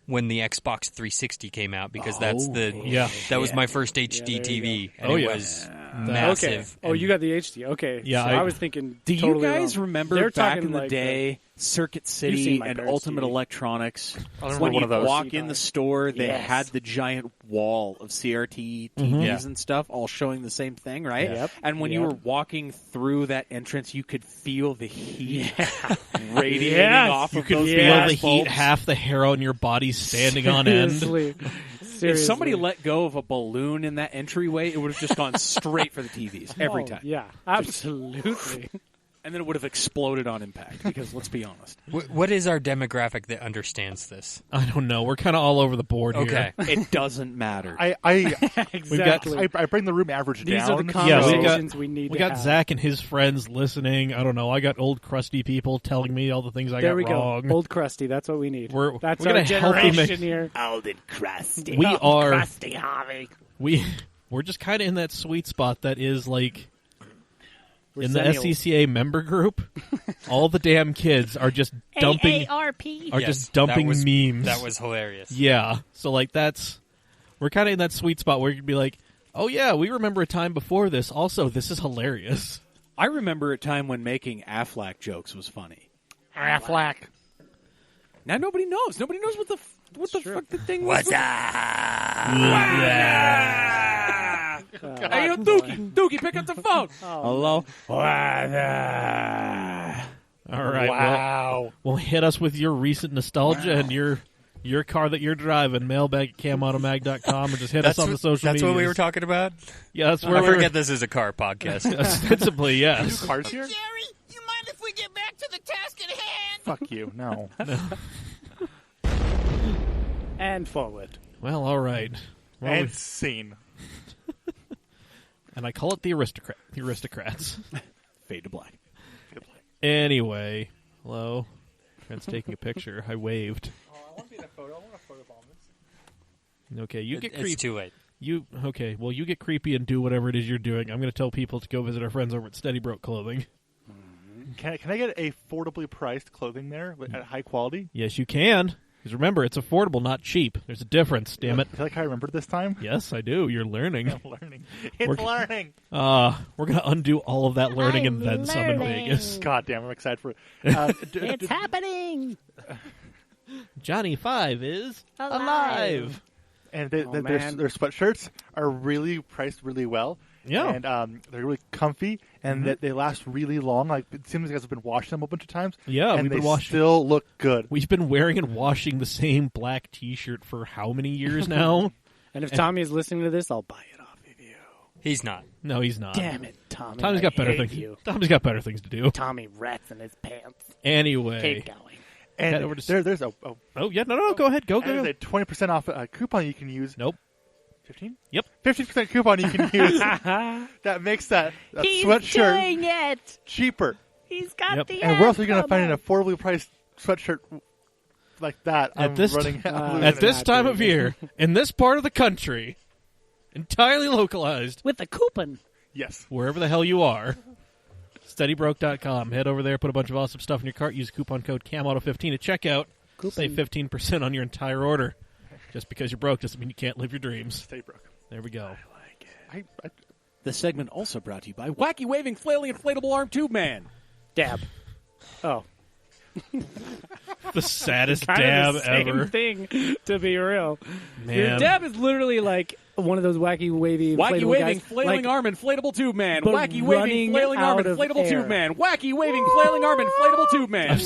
when the Xbox 360 came out because that's the Yeah. that was my first HD there you TV and Oh, it yeah. was Okay. massive. Oh, you got the HD. Okay. Yeah, So I- I was thinking. Do you totally guys wrong. remember They're back talking in the like day, Circuit seen City my and parents' Ultimate TV. Electronics? I remember When one you of those. walk in the store, they Yes. had the giant wall of CRT TVs Yeah. and stuff, all showing the same thing, right? Yep. And when you Yep. were walking through that entrance, you could feel the heat radiating Yes. off You of could those feel glass the heat, bulbs. half the hair on your body standing on end. Seriously. If somebody let go of a balloon in that entryway, it would have just gone straight for the TVs every time. Yeah, absolutely. And then it would have exploded on impact, because let's be honest. What is our demographic that understands this? I don't know. We're kind of all over the board Okay. here. It doesn't matter. Exactly. I bring the room average These down. are the Yeah, conversations we need We to got have. Zach and his friends listening. I don't know. I got old crusty people telling me all the things I There got we wrong. go. Old crusty. That's what we need. We're That's gonna our help you generation make- here. Old and crusty. We are. Crusty Harvey. We're just kind of in that sweet spot that is like We're in the sennials. SCCA member group. All the damn kids are just dumping. AARP. Are Yes, just dumping that was, memes. That was hilarious. Yeah. So like we're kind of in that sweet spot where you'd be like, oh yeah, we remember a time before this. Also, this is hilarious. I remember a time when making Aflac jokes was funny. Aflac. Now nobody knows. Nobody knows what the fuck the thing was. What's up? Hey, yo, Dookie, pick up the phone. Hello. All right. Wow. Well, hit us with your recent nostalgia and your car that you're driving. Mailbag at camautomag.com or just hit us on the social That's media. what we were talking about? Yeah, that's where I we were. forget this is a car podcast. Ostensibly, yes. Cars here? Jerry, you mind if we get back to the task at hand? Fuck you. No. And forward. Well, all right. Well, And scene. and I call it the aristocrat. The aristocrats. Fade to black. Anyway, hello. Trent's taking a picture. I waved. I want to be in a photo. I want a photo bomb. Okay, you get It's creepy. too late. Okay? Well, you get creepy and do whatever it is you're doing. I'm going to tell people to go visit our friends over at Steady Broke Clothing. Can I get affordably priced clothing there at high quality? Yes, you can. Because remember, it's affordable, not cheap. There's a difference. Damn it. I feel like I remembered this time. Yes, I do. You're learning. I'm learning. It's We're- learning. We're going to undo all of that learning and then some in learning. Vegas. God damn, I'm excited for it. It's happening. Johnny 5 is alive. And man. their sweatshirts are really priced really well. Yeah. And they're really comfy, and that they last really long. Like it seems like you guys have been washing them a bunch of times. Yeah, and we've they been washing. still look good. We've been wearing and washing the same black T-shirt for how many years now? And if Tommy is listening to this, I'll buy it off of you. He's not. No, he's not. Damn it, Tommy. Tommy's got better things. You. Tommy's got better things to do. Tommy rats in his pants. Anyway. Keep going. And Head over to there's a Oh yeah, no, go ahead, go. there's a 20% off coupon you can use. Nope. 15? Yep. 50% coupon you can use. That makes that He's sweatshirt doing it. cheaper. He's got Yep. the And where else are you going to ad find an promo. affordably priced sweatshirt like that? At this I'm losing At it. this time of year, in this part of the country, entirely localized, with a coupon. Yes. wherever the hell you are, SteadyBroke.com. Head over there, put a bunch of awesome stuff in your cart, use coupon code CAMAUTO15 at checkout, save 15% on your entire order. Just because you're broke doesn't mean you can't live your dreams. Stay broke. There we go. I, This segment also brought to you by Wacky Waving Flailing Inflatable Arm Tube Man. Dab. Oh. The saddest Kind dab of the same ever. thing, to be real. Your Man. dab is literally like one of those wacky, wavy, Wacky inflatable Waving guys, Flailing like, Arm Inflatable Tube Man. but Wacky Waving running Flailing Arm out of Inflatable air. Tube Man. Wacky Waving Flailing Arm Inflatable Tube Man.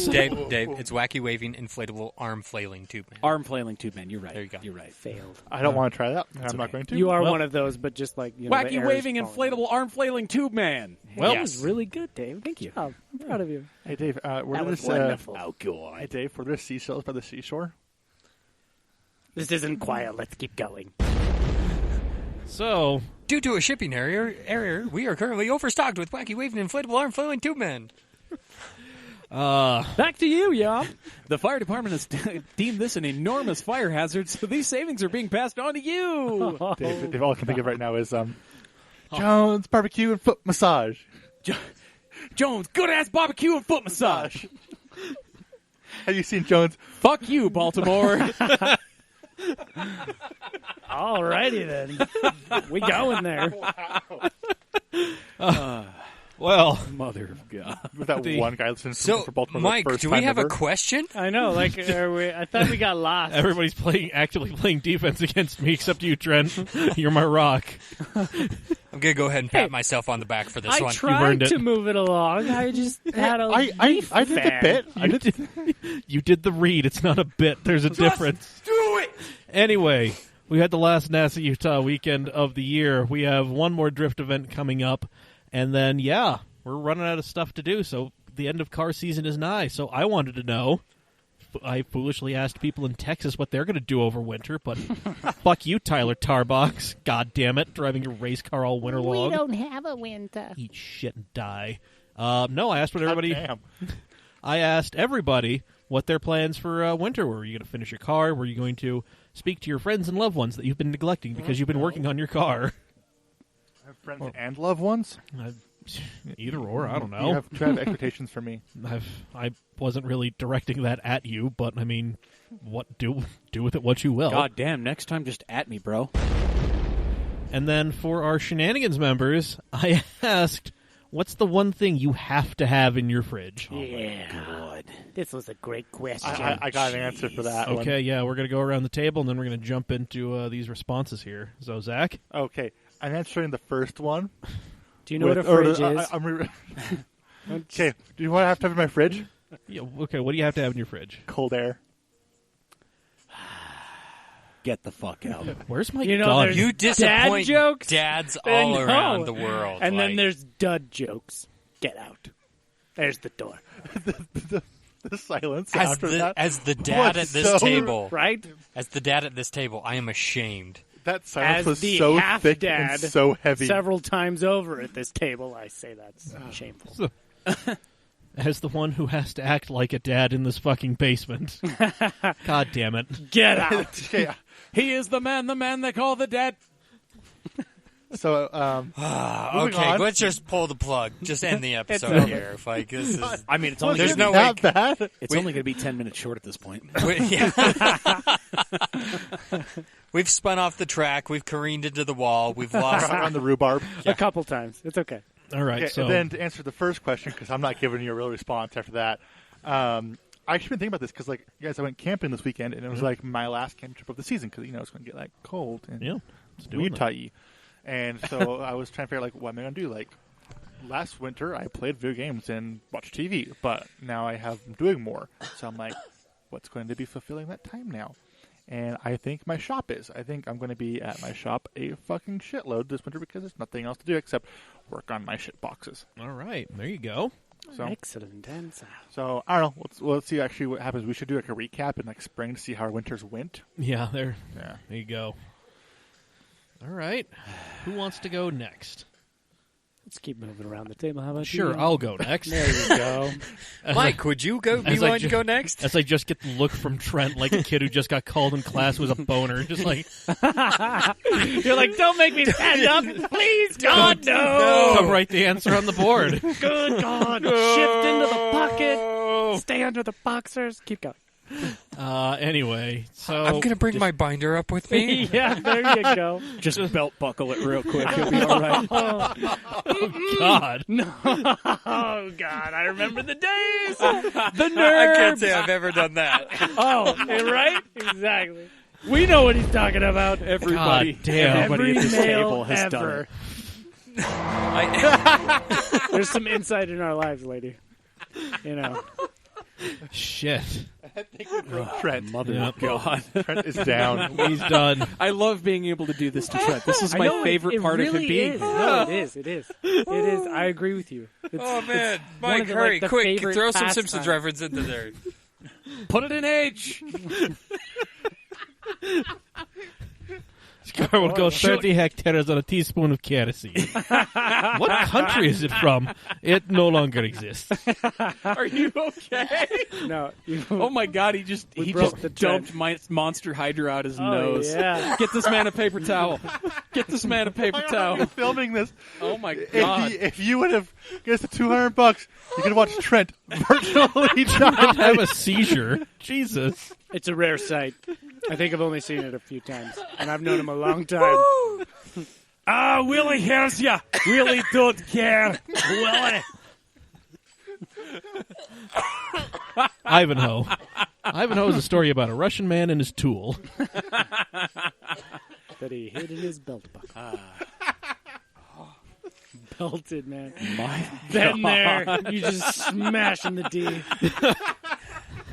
Dave, it's wacky waving inflatable arm flailing tube man. Arm Flailing Tube Man. You're right. There you go. You're right. failed. I don't want to try that. I'm not going to. You are Well- one of those, but just like you know, the Wacky air is Waving falling. Inflatable Arm Flailing Tube Man. Well, That was really good, Dave. Thank you. I'm proud of you. Hey, Dave, where That did was this, wonderful. Oh, God. hey, Dave, were there seashells by the seashore? This isn't quiet. Let's keep going. So, Due to a shipping error, we are currently overstocked with wacky waving inflatable arm flailing tube men. Back to you, y'all. The fire department has deemed this an enormous fire hazard, so these savings are being passed on to you. Dave, all I can think of right now is Jones barbecue and foot massage. Jones, good-ass barbecue and foot massage. Have you seen Jones? Fuck you, Baltimore. Alrighty then. We going there. well, Mother of God. With that The- one guy listening So, for Baltimore Mike, the first do we time have ever. a question? I know. Like, I thought we got lost. everybody's actively playing defense against me except you, Trent. You're my rock. I'm going to go ahead and pat myself on the back for this I one. tried earned it. to move it along. I just had a I leaf did the fan. bit. I did. You did the read. It's not a bit. There's a difference. Do it! Anyway, we had the last NASA Utah weekend of the year. We have one more drift event coming up, and then we're running out of stuff to do. So the end of car season is nigh. So I wanted to know. I foolishly asked people in Texas what they're going to do over winter, but fuck you, Tyler Tarbox. God damn it, driving your race car all winter We long. don't have a winter. Eat shit and die. No, I asked what everybody. Damn. I asked everybody what their plans for winter were. Were you going to finish your car? Were you going to speak to your friends and loved ones that you've been neglecting because you've been working on your car? Friends and loved ones. Either or, I don't You know. have expectations for me. I wasn't really directing that at you, but I mean, what do with it what you will. God damn, next time just at me, bro. And then for our shenanigans members, I asked, what's the one thing you have to have in your fridge? Yeah. This was a great question. I got an answer for that one. Okay, yeah, we're going to go around the table, and then we're going to jump into these responses here. So, Zach? Okay, I'm answering the first one. Do you know what a fridge is? Okay, do you want to have in my fridge? Yeah, okay, what do you have to have in your fridge? Cold air. Get the fuck out. Where's my You know, gun? there's You disappoint jokes? dads I all know. around the world. And then like- there's dud jokes. Get out. There's the door. The silence as after the that. as the dad was at this so- table, Right? as the dad at this table, I am ashamed. That silence As was the so half thick dad, and so heavy. Several times over at this table, I say that's shameful. As the one who has to act like a dad in this fucking basement. God damn it. Get out. Okay, He is the man they call the dad. so moving Okay, on. let's just pull the plug. Just end the episode over. here. If like this is, I mean, it's Was only There's it no that way- bad. it's only going to be 10 minutes short at this point. yeah. We've spun off the track. We've careened into the wall. We've lost. on the rhubarb. A couple times. It's okay. All right, Okay, so and then to answer the first question, because I'm not giving you a real response after that. I actually been thinking about this because, like, you guys, I went camping this weekend, and it was like my last camp trip of the season because it's going to get like cold and yeah, let's do it. Utah-y. And so I was trying to figure out, like, what am I going to do? Like, last winter I played video games and watched TV, but now I'm doing more. So I'm like, what's going to be fulfilling that time now? And I think my shop is. I think I'm going to be at my shop a fucking shitload this winter because there's nothing else to do except work on my shit boxes. All right, there you go. So, Excellent answer. so I don't know. Let's see actually what happens. We should do like a recap in like spring to see how our winters went. Yeah, there Yeah. you go. All right. Who wants to go next? Let's keep moving around the table. How about Sure, you? I'll go next. There you go. Mike, would you go? Be as I willing to ju- go next? As I just get the look from Trent like a kid who just got called in class was a boner. Just like, You're like, don't make me stand up. Please, God, no. come write the answer on the board. Good God. Shift into the pocket. Stay under the boxers. Keep going. Anyway, so... I'm going to bring my binder up with me. Yeah, there you go. Just belt buckle it real quick. It'll be all right. God. Oh, God. I remember the days. The I nerves. can't say I've ever done that. Oh, right? Exactly. We know what he's talking about. Everybody, God damn. everybody Every at this male table has done ever. it. There's some insight in our lives, lady. You know. Shit. Trent. Mother Yep. of God. Trent is down. He's done. I love being able to do this to Trent. This is I my know, favorite it part really of him being is. here. No, it is. It is. It is. I agree with you. It's, Oh, man. it's one Mike, of the, hurry, like, the quick. favorite Throw some pastimes. Simpsons reference into there. Put it in H. Scar would go 30 hectares on a teaspoon of kerosene. What country is it from? It no longer exists. Are you okay? No. Oh my God! He just broke the dumped Monster Hydra out his nose. Yeah. Get this man a paper towel. Get this man a paper towel. Filming this. Oh my God! If you would have guessed the $200, you could watch Trent virtually die. Have a seizure. Jesus. It's a rare sight. I think I've only seen it a few times, and I've known him a long time. Willie hears ya. Willie don't care. Willie. Ivanhoe. Ivanhoe is a story about a Russian man and his tool. That he hid in his belt buckle. Belted, man. My Then there, you just smashing the D.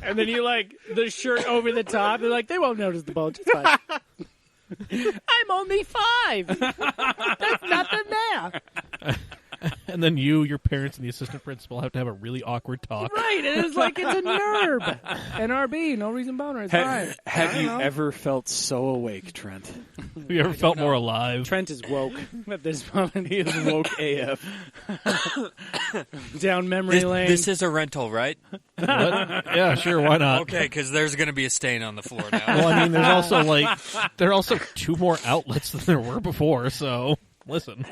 And then you like the shirt over the top. They're like, they won't notice the bulge. It's fine. I'm only 5. There's nothing there. And then you, your parents, and the assistant principal have to have a really awkward talk. Right. It is like it's a NERB. NRB. No reason boner. It's fine. Have you ever felt so awake, Trent? Have you ever felt more alive? Trent is woke at this moment. He is woke AF. Down memory lane. This is a rental, right? What? Yeah, sure, why not? Okay, because there's going to be a stain on the floor now. Well, I mean, there are also 2 more outlets than there were before, so listen.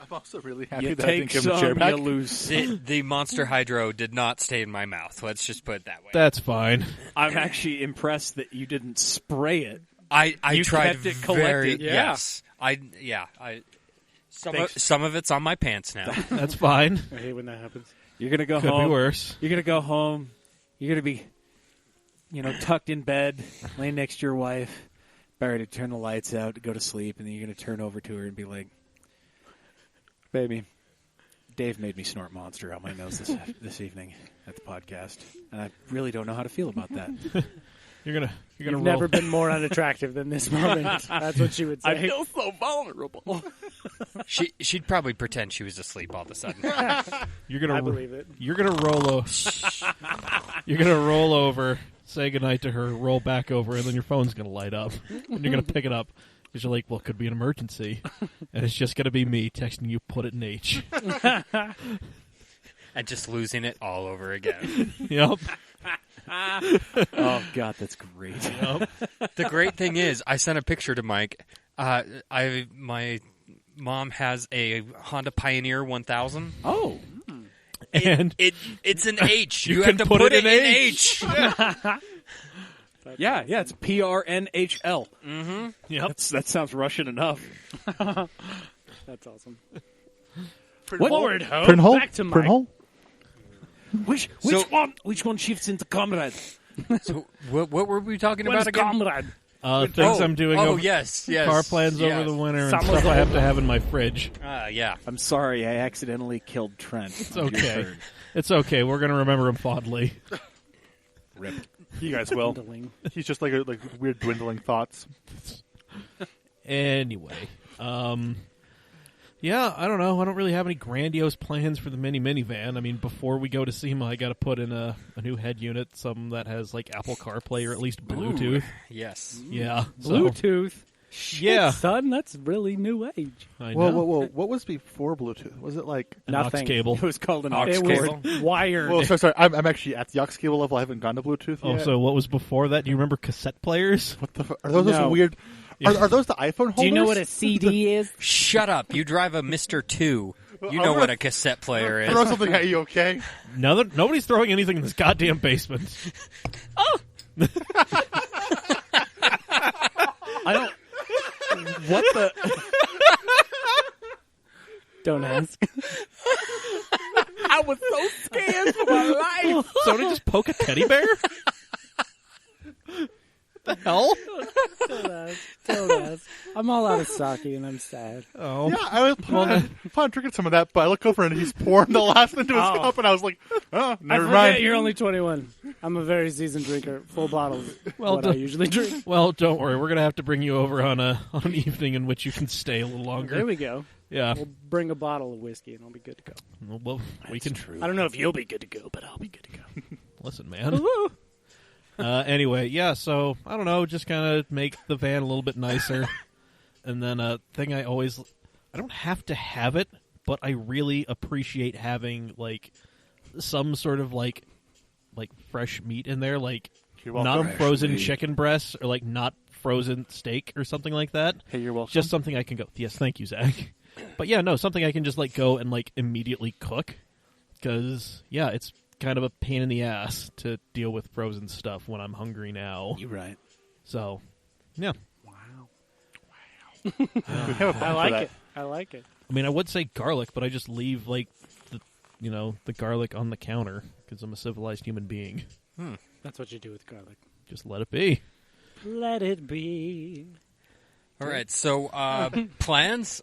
I'm also really happy You that I didn't take give him a some, chair back. you lose. The Monster Hydro did not stay in my mouth. Let's just put it that way. That's fine. I'm actually impressed that you didn't spray it. I You tried kept it very collected. Yeah. yes. Some of it's on my pants now. That's fine. I hate when that happens. You're gonna go Could home. be worse. You're gonna go home. You're gonna be, tucked in bed, laying next to your wife, about ready to turn the lights out, to go to sleep, and then you're gonna turn over to her and be like, "Baby, Dave made me snort Monster out my nose this evening at the podcast, and I really don't know how to feel about that." You're gonna You've roll. never been more unattractive than this moment. That's what she would say. I feel so vulnerable. She'd probably pretend she was asleep all of a sudden. You're gonna. I believe it. You're gonna roll. You're gonna roll over, say goodnight to her, roll back over, and then your phone's gonna light up, and you're gonna pick it up. Because you're like, well, it could be an emergency, and it's just gonna be me texting you, put it in H. And just losing it all over again. Yep. Oh God, that's great. Yep. The great thing is, I sent a picture to Mike. My mom has a Honda Pioneer 1000. Oh, And It's an H. You You can have to put put it it in in H. yeah, it's PRNHL. Mm-hmm. yep. That sounds Russian enough. That's awesome. What? Forward, ho. Printhold? Back to Mike. Printhold? Which one shifts into comrade? So what were we talking What is about again? comrade? Things I'm doing over yes. car plans over the winter and Summer's stuff I have over. to have in my fridge. Yeah. I'm sorry, I accidentally killed Trent. It's okay. It's okay. We're gonna remember him fondly. Rip. You guys will. Dwindling. He's just like weird dwindling thoughts. Anyway, yeah, I don't know. I don't really have any grandiose plans for the minivan. I mean, before we go to SEMA, I got to put in a new head unit, some that has like Apple CarPlay or at least Bluetooth. Yes. Yeah, so Bluetooth. Yeah. Son, that's really new age. I Whoa, know. whoa, whoa! What was before Bluetooth? Was it like? An aux Nothing. cable. It was called an Aux It cable. was wired. Well, sorry. I'm actually at the aux cable level. I haven't gone to Bluetooth Oh, yet. so what was before that? Do you remember cassette players? What the? Are those No. those weird? Are those the iPhone holders? Do you know what a CD is? Shut up! You drive a Mr. 2. You know what a cassette player is. Throw something at you, okay? Nobody's throwing anything in this goddamn basement. I don't. What the? Don't ask. I was so scared for my life. Somebody just poke a teddy bear? What the hell? Don't ask. Don't ask. I'm all out of sake and I'm sad. Oh. Yeah, I was planning on drinking some of that, but I look over and he's pouring the last into his Oh. cup, and I was like, "Oh, I never forget mind." you're only 21. I'm a very seasoned drinker. Full bottles. Well What I done. usually drink. Well, don't worry. We're going to have to bring you over on an evening in which you can stay a little longer. There we go. Yeah. We'll bring a bottle of whiskey and I'll be good to go. Well, we can I don't know if you'll be good to go, but I'll be good to go. listen, man. Anyway, yeah, so, I don't know, just kind of make the van a little bit nicer. And then a thing I don't have to have it, but I really appreciate having, like, some sort of, like fresh meat in there, like, You're welcome. not frozen chicken breasts, or, like, not frozen steak or something like that. Hey, you're welcome. Just something I can go, yes, thank you, Zach. But yeah, no, something I can just, like, go and, like, immediately cook. Because, yeah, it's kind of a pain in the ass to deal with frozen stuff when I'm hungry now. You're right. So, yeah. We have a I plan for like that. it. I like it. I mean, I would say garlic, but I just leave, like, the garlic on the counter because I'm a civilized human being. That's what you do with garlic. Just let it be. Let it be. All right, so plans.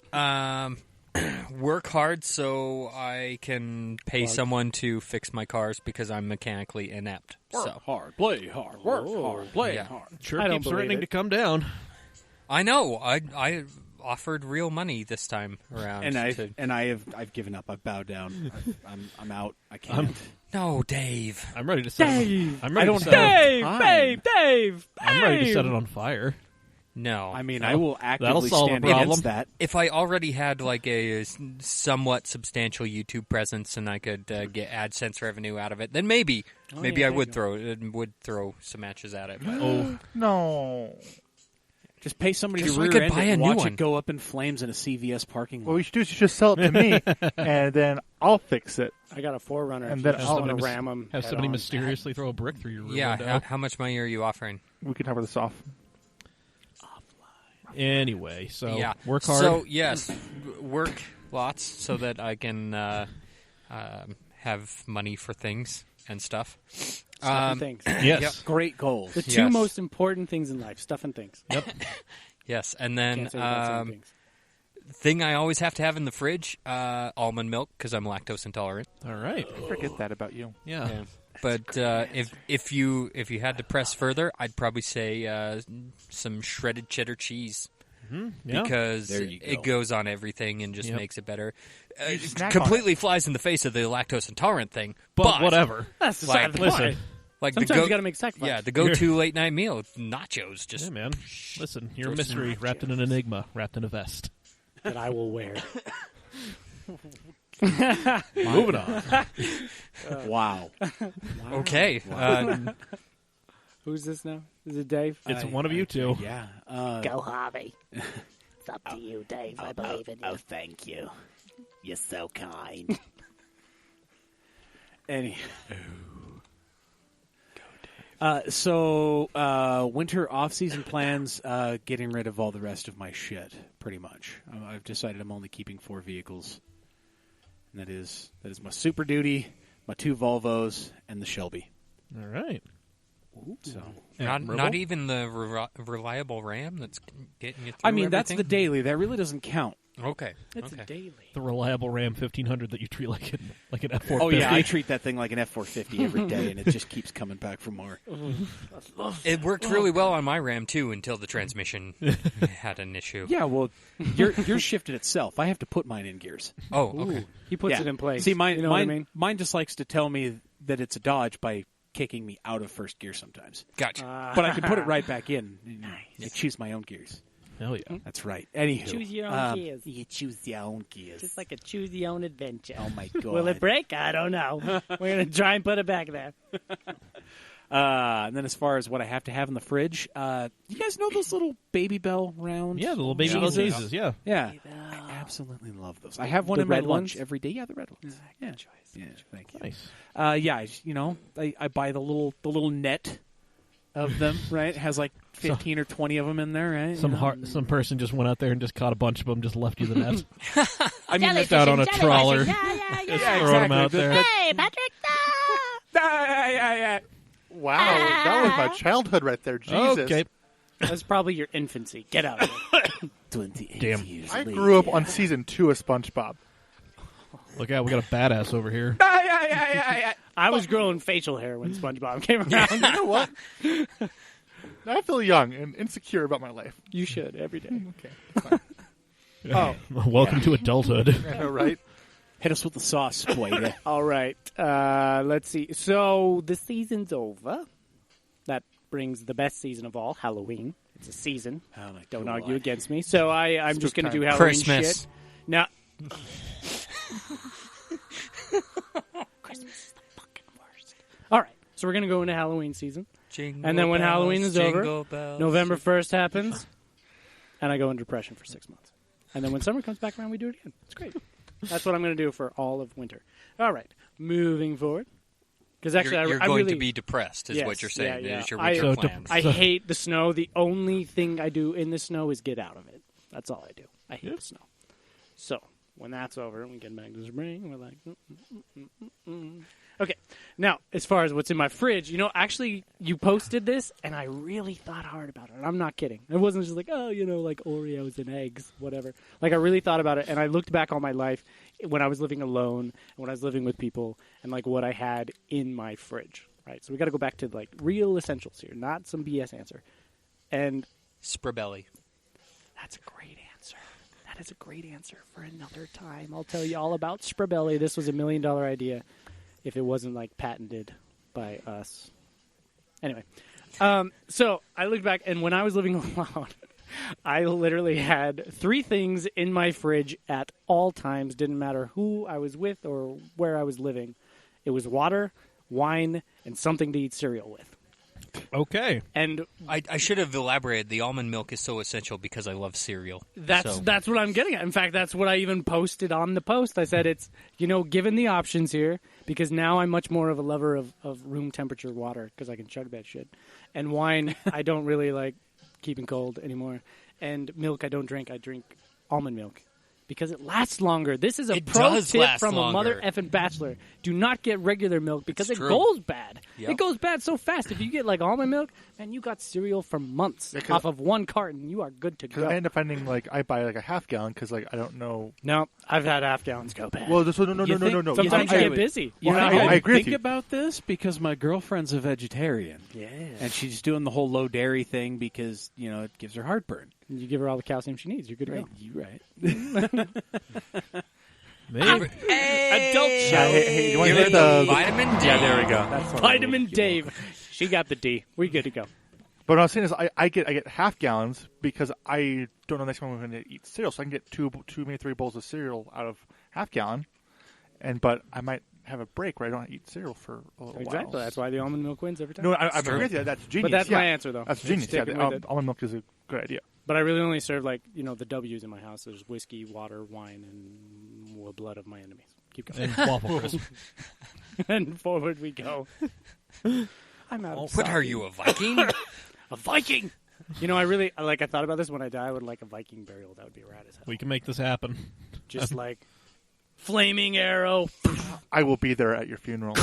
Work hard so I can pay someone to fix my cars because I'm mechanically inept. So Hard, play hard, work hard, play Yeah. hard. Sure I don't keeps believe threatening it. to come down. I know I offered real money this time around. And I've given up. I've bowed down. I'm out. I can't. No, Dave. I'm ready to set Dave! it. I'm ready I don't to set it. have Dave, time. Dave, I'm ready to set it on fire. No. I mean, I will That'll actively solve a stand problem. against that. If I already had like a somewhat substantial YouTube presence and I could get AdSense revenue out of it, then maybe yeah, I there would you throw some matches at it. But Oh, No. Just pay somebody Just to so I rear could end buy it a and new watch one. it go up in flames in a CVS parking lot. What we should do is you just sell it to me, and then I'll fix it. I got a Forerunner. And if then you just I'll- want to somebody ram them. have somebody mysteriously throw a brick through your yeah, window. how much money are you offering? We can cover this off. Anyway, so Yeah. work hard. So yes, work lots so that I can have money for things and stuff. Stuff and things. yes. Yep. Great goals. The two Yes. most important things in life: stuff and things. Yes, and then Can't say without saying things. thing I always have to have in the fridge: almond milk because I'm lactose intolerant. All right. Forget that about you. Yeah. Yeah. But if you had to press further, I'd probably say some shredded cheddar cheese Yeah. because There you it go. goes on everything and just Yep. makes it better. You It snack on completely flies in the face of the lactose intolerant thing, but whatever. That's the like, side of the listen. pie. Like Sometimes the you got to make sacrifices. yeah, the go-to late night meal, nachos. Just Yeah, man. Listen, you're a Just mystery nachos. wrapped in an enigma, wrapped in a vest. that I will wear. Moving on. Wow. okay. Who's this now? Is it Dave? It's one of you two. Yeah. Go, Harvey. It's up to you, Dave. I believe in you. Oh, thank you. You're so kind. Any. Winter off-season plans, getting rid of all the rest of my shit, pretty much. I've decided I'm only keeping 4 vehicles. And that is my Super Duty, my 2 Volvos, and the Shelby. All right. So, not even the reliable RAM that's getting you through I mean, that's the everything? daily. That really doesn't count. Okay. It's okay. a daily. The reliable Ram 1500 that you treat like an F450. Oh, yeah, I treat that thing like an F-450 every day, and it just keeps coming back for more. It worked really well on my RAM too until the transmission had an issue. Yeah, well, yours shifted itself. I have to put mine in gears. Oh, okay. He puts Yeah. it in place. See, mine, you know mine, what I mean? mine just likes to tell me that it's a Dodge by kicking me out of first gear sometimes. Gotcha. But I can put it right back in. I choose my own gears. Hell yeah. That's right. Anywho, Choose your own gears. You choose your own gears. Just like a choose your own adventure. Oh my god! Will it break? I don't know. We're going to try and put it back there. And then as far as what I have to have in the fridge, you guys know those little Baby Bell round? Yeah, the little baby cheeses? cheeses, yeah. Yeah. I absolutely love those. I have one The in my red lunch ones? every day. Yeah, the red ones. Yeah, Good choice. yeah. Thank you. Nice. Yeah, I buy the little net of them. Right, it has like 15 or 20 of them in there. Right, Some person just went out there and just caught a bunch of them, just left you the nets. I mean, Just out on a trawler. Just throwing them out there. Hey, Patrick! Wow, that was my childhood right there. Jesus. Okay. That's probably your infancy. Get out of it. 28 Damn. years I later. grew up on season 2 of SpongeBob. Look out, we got a badass over here. I was growing facial hair when SpongeBob came around. You know what? Now I feel young and insecure about my life. You should every day. Okay. Oh. Welcome to adulthood. I know, right? Hit us with the sauce, Spyder. All right. Let's see. So the season's over. That brings the best season of all, Halloween. It's a season. Oh my Don't God. argue against me. So I'm just going to do time. Halloween Christmas. shit. Now, Christmas is the fucking worst. all right. So we're going to go into Halloween season. Jingle And then when bells, Halloween is over, jingle bells. November 1st happens, and I go into depression for 6 months. And then when summer comes back around, we do it again. It's great. That's what I'm going to do for all of winter. All right. Moving forward. Because actually, You're I going really, to be depressed, is Yes, what you're saying. yeah, Is your yeah. winter So plans. I hate the snow. The only thing I do in the snow is get out of it. That's all I do. I hate the snow. So when that's over, we get back to spring. We're like, Okay. Now, as far as what's in my fridge, actually, you posted this, and I really thought hard about it. And I'm not kidding. It wasn't just like, like Oreos and eggs, whatever. Like, I really thought about it, and I looked back on my life when I was living alone and when I was living with people, and like what I had in my fridge. Right. So we got to go back to like real essentials here, not some BS answer. And Sprabelli. that's a great answer. That is a great answer for another time. I'll tell you all about Sprabelli. This was $1 million idea if it wasn't like patented by us. Anyway, so I looked back, and when I was living alone, I literally had 3 things in my fridge at all times. Didn't matter who I was with or where I was living. It was water, wine, and something to eat cereal with. Okay. And I should have elaborated. The almond milk is so essential because I love cereal. that's So- what I'm getting at. In fact, that's what I even posted on the post. I said it's, given the options here, because now I'm much more of a lover of room temperature water because I can chug that shit. And wine, I don't really like keeping cold anymore. And milk, I don't drink. I drink almond milk because it lasts longer. This is a It pro does tip last from a mother longer. effing bachelor. Do not get regular milk because It's it true. goes bad. Yep. It goes bad so fast. If you get like almond milk, man, you got cereal for months Yeah, 'cause- off of one carton. You are good to Because go. I end up finding, I buy, a half gallon because, I don't know. No, I've had half gallons go bad. Well, no. Sometimes you I get busy. Well, You're not I home. agree with think you. about this because my girlfriend's a vegetarian. Yeah. And she's doing the whole low dairy thing because, it gives her heartburn. You give her all the calcium she needs. You're good to Right. go. You right. Maybe. Adult show. Hey, you want Give to it hit the the... vitamin D. Yeah, there we go. That's what Vitamin Dave. She got the D. We good to go. But what I was saying is, I get half gallons because I don't know next time I'm going to eat cereal, so I can get two, maybe 3 bowls of cereal out of half gallon. But I might have a break where I don't eat cereal for a little Exactly. while. That's why the almond milk wins every time. No, I true. agree with you. That's genius. but that's yeah. my answer, though. That's I'm genius. Yeah, sticking the, with it. almond milk is a good idea. But I really only serve the W's in my house. There's whiskey, water, wine, and the blood of my enemies. Keep going. And waffle crisp. And forward we go. I'm out. of What are sauce. you, a Viking? A Viking. I really I thought about this when I die. I would like a Viking burial. That would be rad as hell. We can make this happen. Just like flaming arrow. I will be there at your funeral.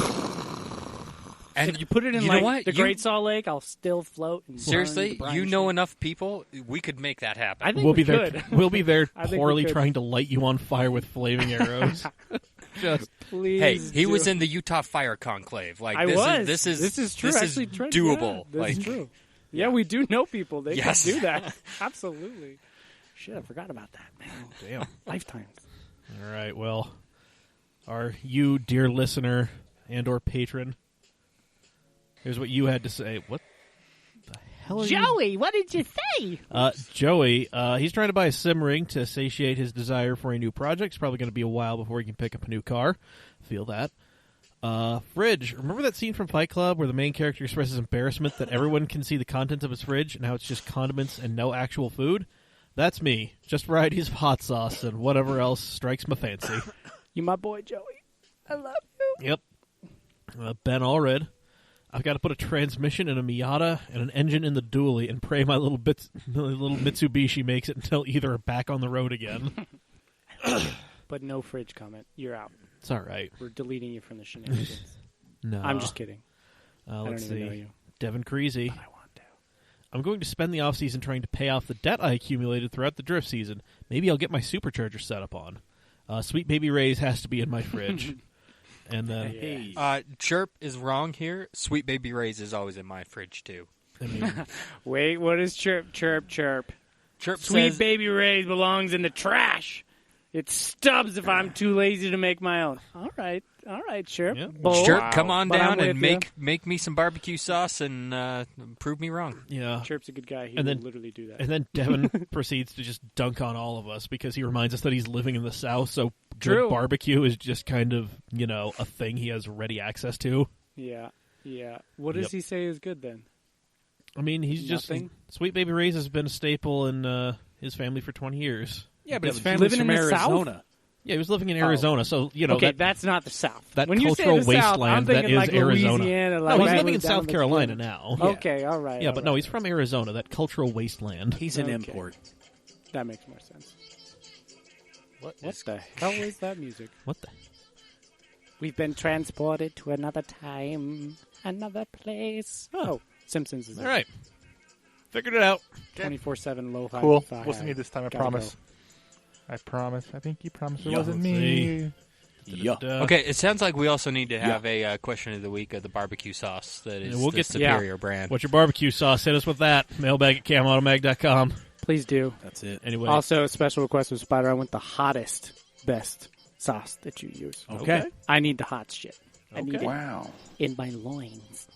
And If you put it in you know what? the Great Salt Lake, I'll still float. And burn Seriously, the brine you and know shit. enough people. We could make that happen. I think We'll we be there. could. We'll be there I think we poorly could. trying to light you on fire with flaming arrows. Just Please. Hey, he do. was in the Utah Fire Conclave. Like I this was. Is This is true. This Actually, is Trent, doable. Yeah, this is true. Yeah, we do know people. They Yes. can do that. Absolutely. Shit, I forgot about that, man. damn. Lifetimes. All right. Well, are you, dear listener and/or patron? Here's what you had to say. What the hell are you? Joey, what did you say? Joey, he's trying to buy a sim ring to satiate his desire for a new project. It's probably going to be a while before he can pick up a new car. Feel that. Fridge. Remember that scene from Fight Club where the main character expresses embarrassment that everyone can see the contents of his fridge and how it's just condiments and no actual food? That's me. Just varieties of hot sauce and whatever else strikes my fancy. You my boy, Joey. I love you. Yep. Ben Allred. I've got to put a transmission in a Miata and an engine in the dually and pray my little Mitsubishi makes it until either are back on the road again. But no fridge comment. You're out. It's all right. We're deleting you from the shenanigans. No. I'm just kidding. Let's don't even know see. you. Devin Creasy. But I want to. I'm going to spend the off-season trying to pay off the debt I accumulated throughout the drift season. Maybe I'll get my supercharger set up on. Sweet Baby Ray's has to be in my fridge. And then, Chirp is wrong here. Sweet Baby Ray's is always in my fridge, too. I mean, Wait, what is chirp, chirp, chirp? Chirp Sweet says, Baby Ray's belongs in the trash. It stubs if I'm too lazy to make my own. All right, chirp. Yeah. Bold. Chirp, come on But I'm down and with you. make me some barbecue sauce and prove me wrong. yeah. Chirp's a good guy. He And will then- literally do that. And then Devin proceeds to just dunk on all of us because he reminds us that he's living in the South, so True. good barbecue is just kind of, a thing he has ready access to. Yeah. What does Yep. he say is good then? I mean, he's Nothing? just... Sweet Baby Ray's has been a staple in his family for 20 years. Yeah, but his Living family's in from the Arizona. Yeah, he was living in Arizona, so, Okay, that's not the South. that when you say cultural the South, I'm wasteland that thinking is like Arizona. Louisiana, like No, he's right living in down South the Carolina street. now. Okay, all right. Yeah, all but no, right. he's from Arizona, that cultural wasteland. He's an Okay. import. That makes more sense. What What the hell is that music? What the... We've been transported to another time, another place. Oh, Simpsons is All right. Figured it out. 24/7 low high. Cool. fi- We'll see you this time. I Gotta promise. I promise. I think you promised it Yeah, wasn't let's me. Yeah. Okay, it sounds like we also need to have a question of the week of the barbecue sauce that is we'll the get- superior brand. What's your barbecue sauce? Hit us with that. Mailbag at camautomag.com. Please do. That's it. Anyway. Also, special request with Spyder. I want the hottest, best sauce that you use. Okay. I need the hot shit. I need it Wow. in my loins.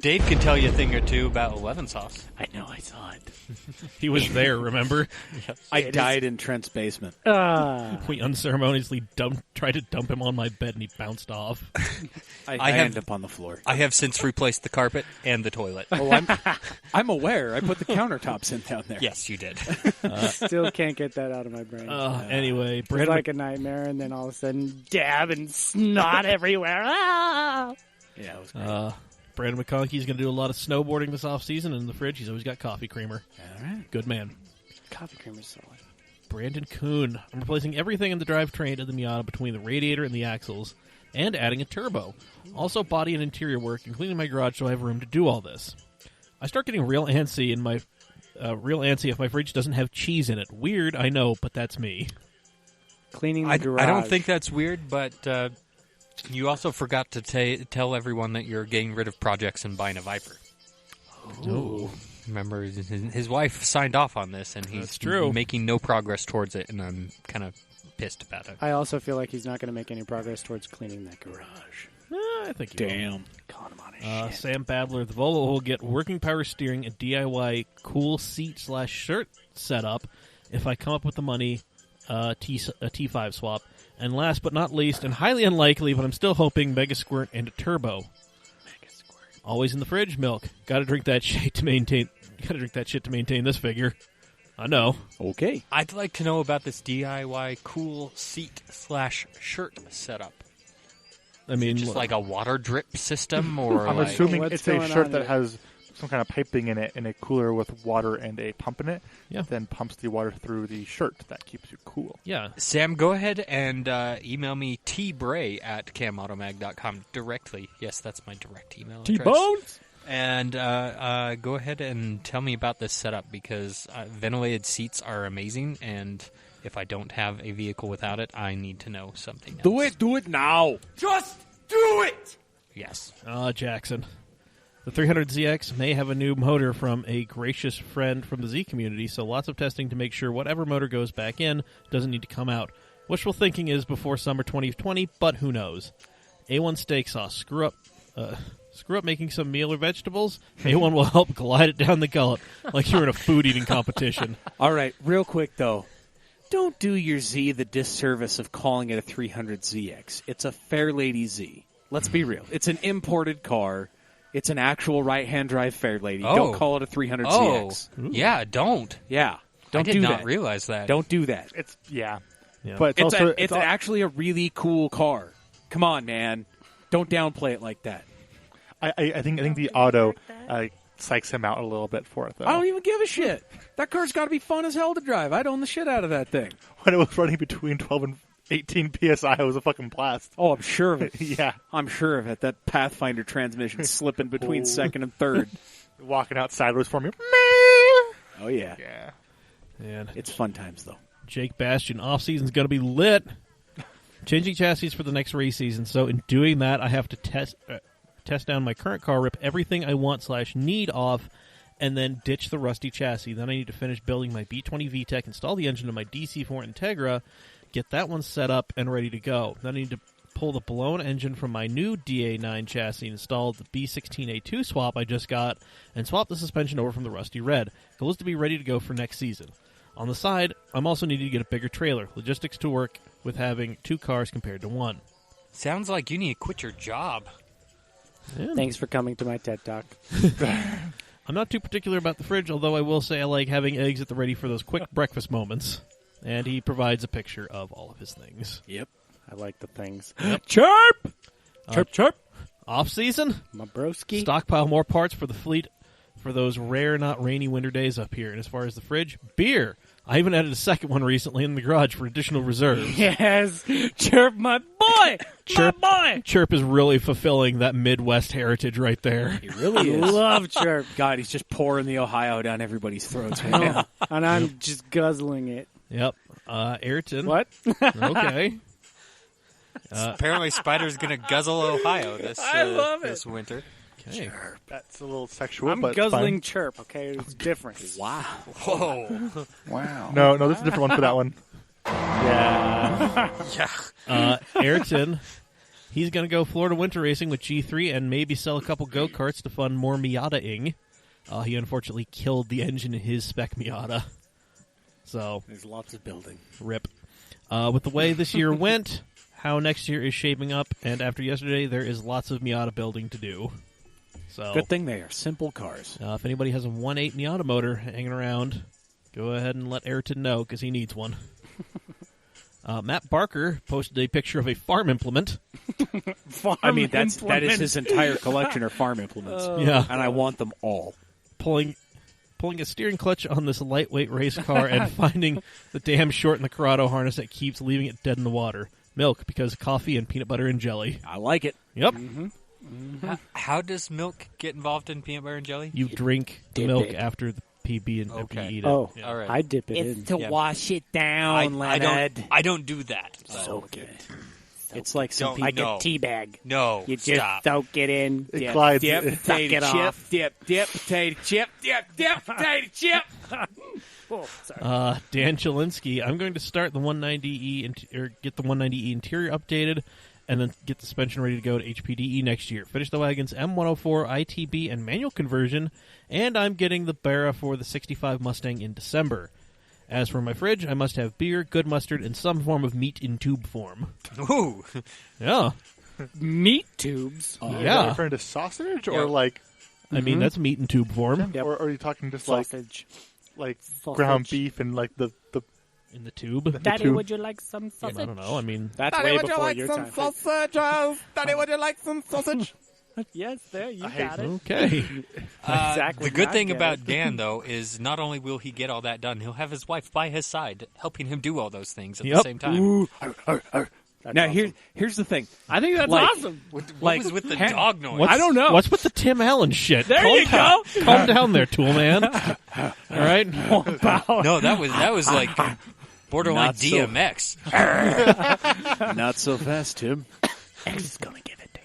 Dave can tell you a thing or two about 11 sauce. I know. I saw it. He was there, remember? I died in Trent's basement. We unceremoniously tried to dump him on my bed, and he bounced off. I have- ended up on the floor. I have since replaced the carpet and the toilet. Oh, I'm aware. I put the countertops in down there. Yes, you did. Still can't get that out of my brain. Anyway, It's Brandon, like a nightmare, and then all of a sudden, dab and snot everywhere. Ah! Yeah, it was great. Brandon McConkey's going to do a lot of snowboarding this offseason. In the fridge, he's always got coffee creamer. All right. Good man. Coffee cream is solid. Brandon Kuhn. I'm replacing everything in the drivetrain of the Miata between the radiator and the axles, and adding a turbo. Also body and interior work, including my garage, so I have room to do all this. I start getting real antsy if my fridge doesn't have cheese in it. Weird, I know, but that's me. Cleaning the I garage. don't think that's weird, but you also forgot to tell everyone that you're getting rid of projects and buying a Viper. Oh. Remember, his wife signed off on this, and he's That's true. making no progress towards it, and I'm kind of pissed about it. I also feel like he's not going to make any progress towards cleaning that garage. I think he will. Damn. Calling him on his shit. Sam Badler, the Volvo will get working power steering, a DIY cool seat/shirt setup if I come up with the money, a T5 swap. And last but not least, and highly unlikely, but I'm still hoping, Mega Squirt and a turbo. Always in the fridge, milk. Gotta drink that shit to maintain this figure. I know. Okay. I'd like to know about this DIY cool seat/shirt setup. I mean, Just like a water drip system, or I'm like assuming What's it's a going shirt on that here? has some kind of piping in it and a cooler with water and a pump in it. Yeah. Then pumps the water through the shirt. That keeps you cool. yeah. Sam, go ahead and email me tbray@camautomag.com directly. Yes, that's my direct email address. T-Bones? And go ahead and tell me about this setup, because ventilated seats are amazing, and if I don't have a vehicle without it, I need to know something else. Do it now. Just do it! Yes. Jackson. The 300ZX may have a new motor from a gracious friend from the Z community, so lots of testing to make sure whatever motor goes back in doesn't need to come out. Wishful thinking is before summer 2020, but who knows. A1 steak sauce. Screw Screw up making some meal or vegetables? A1 will help glide it down the gullet like you're in a food eating competition. All right, real quick, though. Don't do your Z the disservice of calling it a 300ZX. It's a Fairlady Z. Let's be real. It's an imported car. It's an actual right-hand drive Fairlady. Oh. Don't call it a 300ZX. Yeah, don't. Yeah. Don't I do did that. not realize that. Don't do that. It's yeah. Yeah. But it's also It's actually a really cool car. Come on, man. Don't downplay it like that. I think the auto psychs him out a little bit for it though. I don't even give a shit. That car's got to be fun as hell to drive. I'd own the shit out of that thing. When it was running between 12 and 18 psi, it was a fucking blast. Oh, I'm sure of it. Yeah, I'm sure of it. That Pathfinder transmission slipping between second and third. walking out sideways for me. Oh, yeah. Yeah. And It's fun times, though. Jake Bastion off-season's going to be lit. Changing chassis for the next race season, so in doing that, I have to test down my current car, rip everything I want/need off, and then ditch the rusty chassis. Then I need to finish building my B20 VTEC, install the engine to my DC4 Integra, get that one set up and ready to go. Then I need to pull the blown engine from my new DA9 chassis, install the B16A2 swap I just got, and swap the suspension over from the Rusty Red. Goal is to be ready to go for next season. On the side, I'm also needing to get a bigger trailer. Logistics to work with having 2 cars compared to 1. Sounds like you need to quit your job. Yeah. Thanks for coming to my TED Talk. I'm not too particular about the fridge, although I will say I like having eggs at the ready for those quick breakfast moments. And he provides a picture of all of his things. Yep. I like the things. Chirp! Chirp. Off-season? My broski. Stockpile more parts for the fleet for those rare, not rainy winter days up here. And as far as the fridge, beer. I even added a second one recently in the garage for additional reserves. Yes. Chirp, my boy. Chirp, My boy. Chirp is really fulfilling that Midwest heritage right there. He really is. Love Chirp. God, he's just pouring the Ohio down everybody's throats right now. And I'm just guzzling it. Yep. Ayrton. What? Okay. Apparently, Spyder's going to guzzle Ohio this winter. Okay. That's a little sexual, I'm but guzzling fine. Chirp, okay? It's different. Wow. Whoa. Wow. No, there's a different one for that one. Yeah. Ayrton, he's going to go Florida winter racing with G3 and maybe sell a couple go-karts to fund more Miata-ing. He unfortunately killed the engine in his spec Miata. So, There's lots of building. rip. With the way this year went, how next year is shaping up, and after yesterday, there is lots of Miata building to do. So, Good thing they are simple cars. if anybody has a 1.8 Miata motor hanging around, go ahead and let Ayrton know, because he needs one. Matt Barker posted a picture of a farm implement. I mean, that is his entire collection of farm implements. Yeah. And I want them all. Pulling a steering clutch on this lightweight race car and finding the damn short in the Corrado harness that keeps leaving it dead in the water. Milk, because coffee and peanut butter and jelly. I like it. Yep. How does milk get involved in peanut butter and jelly? You drink the Dip milk it. after the PB and after Okay. you eat it. Oh, Yeah. All right. I dip it in. to Yeah. wash it down, I don't do that. Soak it. It's like some Don't- people. Like No. a tea bag. No, You just stop. soak it in. It dip. glides. Dip, Suck potato it chip, off. dip, potato chip, dip, potato chip. Oh, sorry. Dan Chelinsky, I'm going to start the 190E or get the 190E interior updated, and then get the suspension ready to go to HPDE next year. Finish the wagon's M104 ITB and manual conversion, and I'm getting the Barra for the 65 Mustang in December. As for my fridge, I must have beer, good mustard, and some form of meat in tube form. Ooh. Yeah. Meat tubes. Are you Yeah. referring to sausage or Yeah. like, I mean, that's meat in tube form. Yep. or are you talking just Sausage. like Sausage. ground beef and like the In the tube. Daddy, tube? would you like some I sausage? don't know. I mean, That's way before your time. Daddy, would you like some sausage? Yes, there, you hate got it. okay. Exactly. The good I thing get about it. Dan, though, is not only will he get all that done, he'll have his wife by his side, helping him do all those things at the Yep. same time. That's Now, awesome. here's the thing. I think that's like- awesome. What Like, was with the ha- dog noise? What's, I don't know. What's with the Tim Allen shit? There you go. Calm down there, tool man. All right. No, that was like borderline Not so- DMX. Not so fast, Tim. X is gonna give it to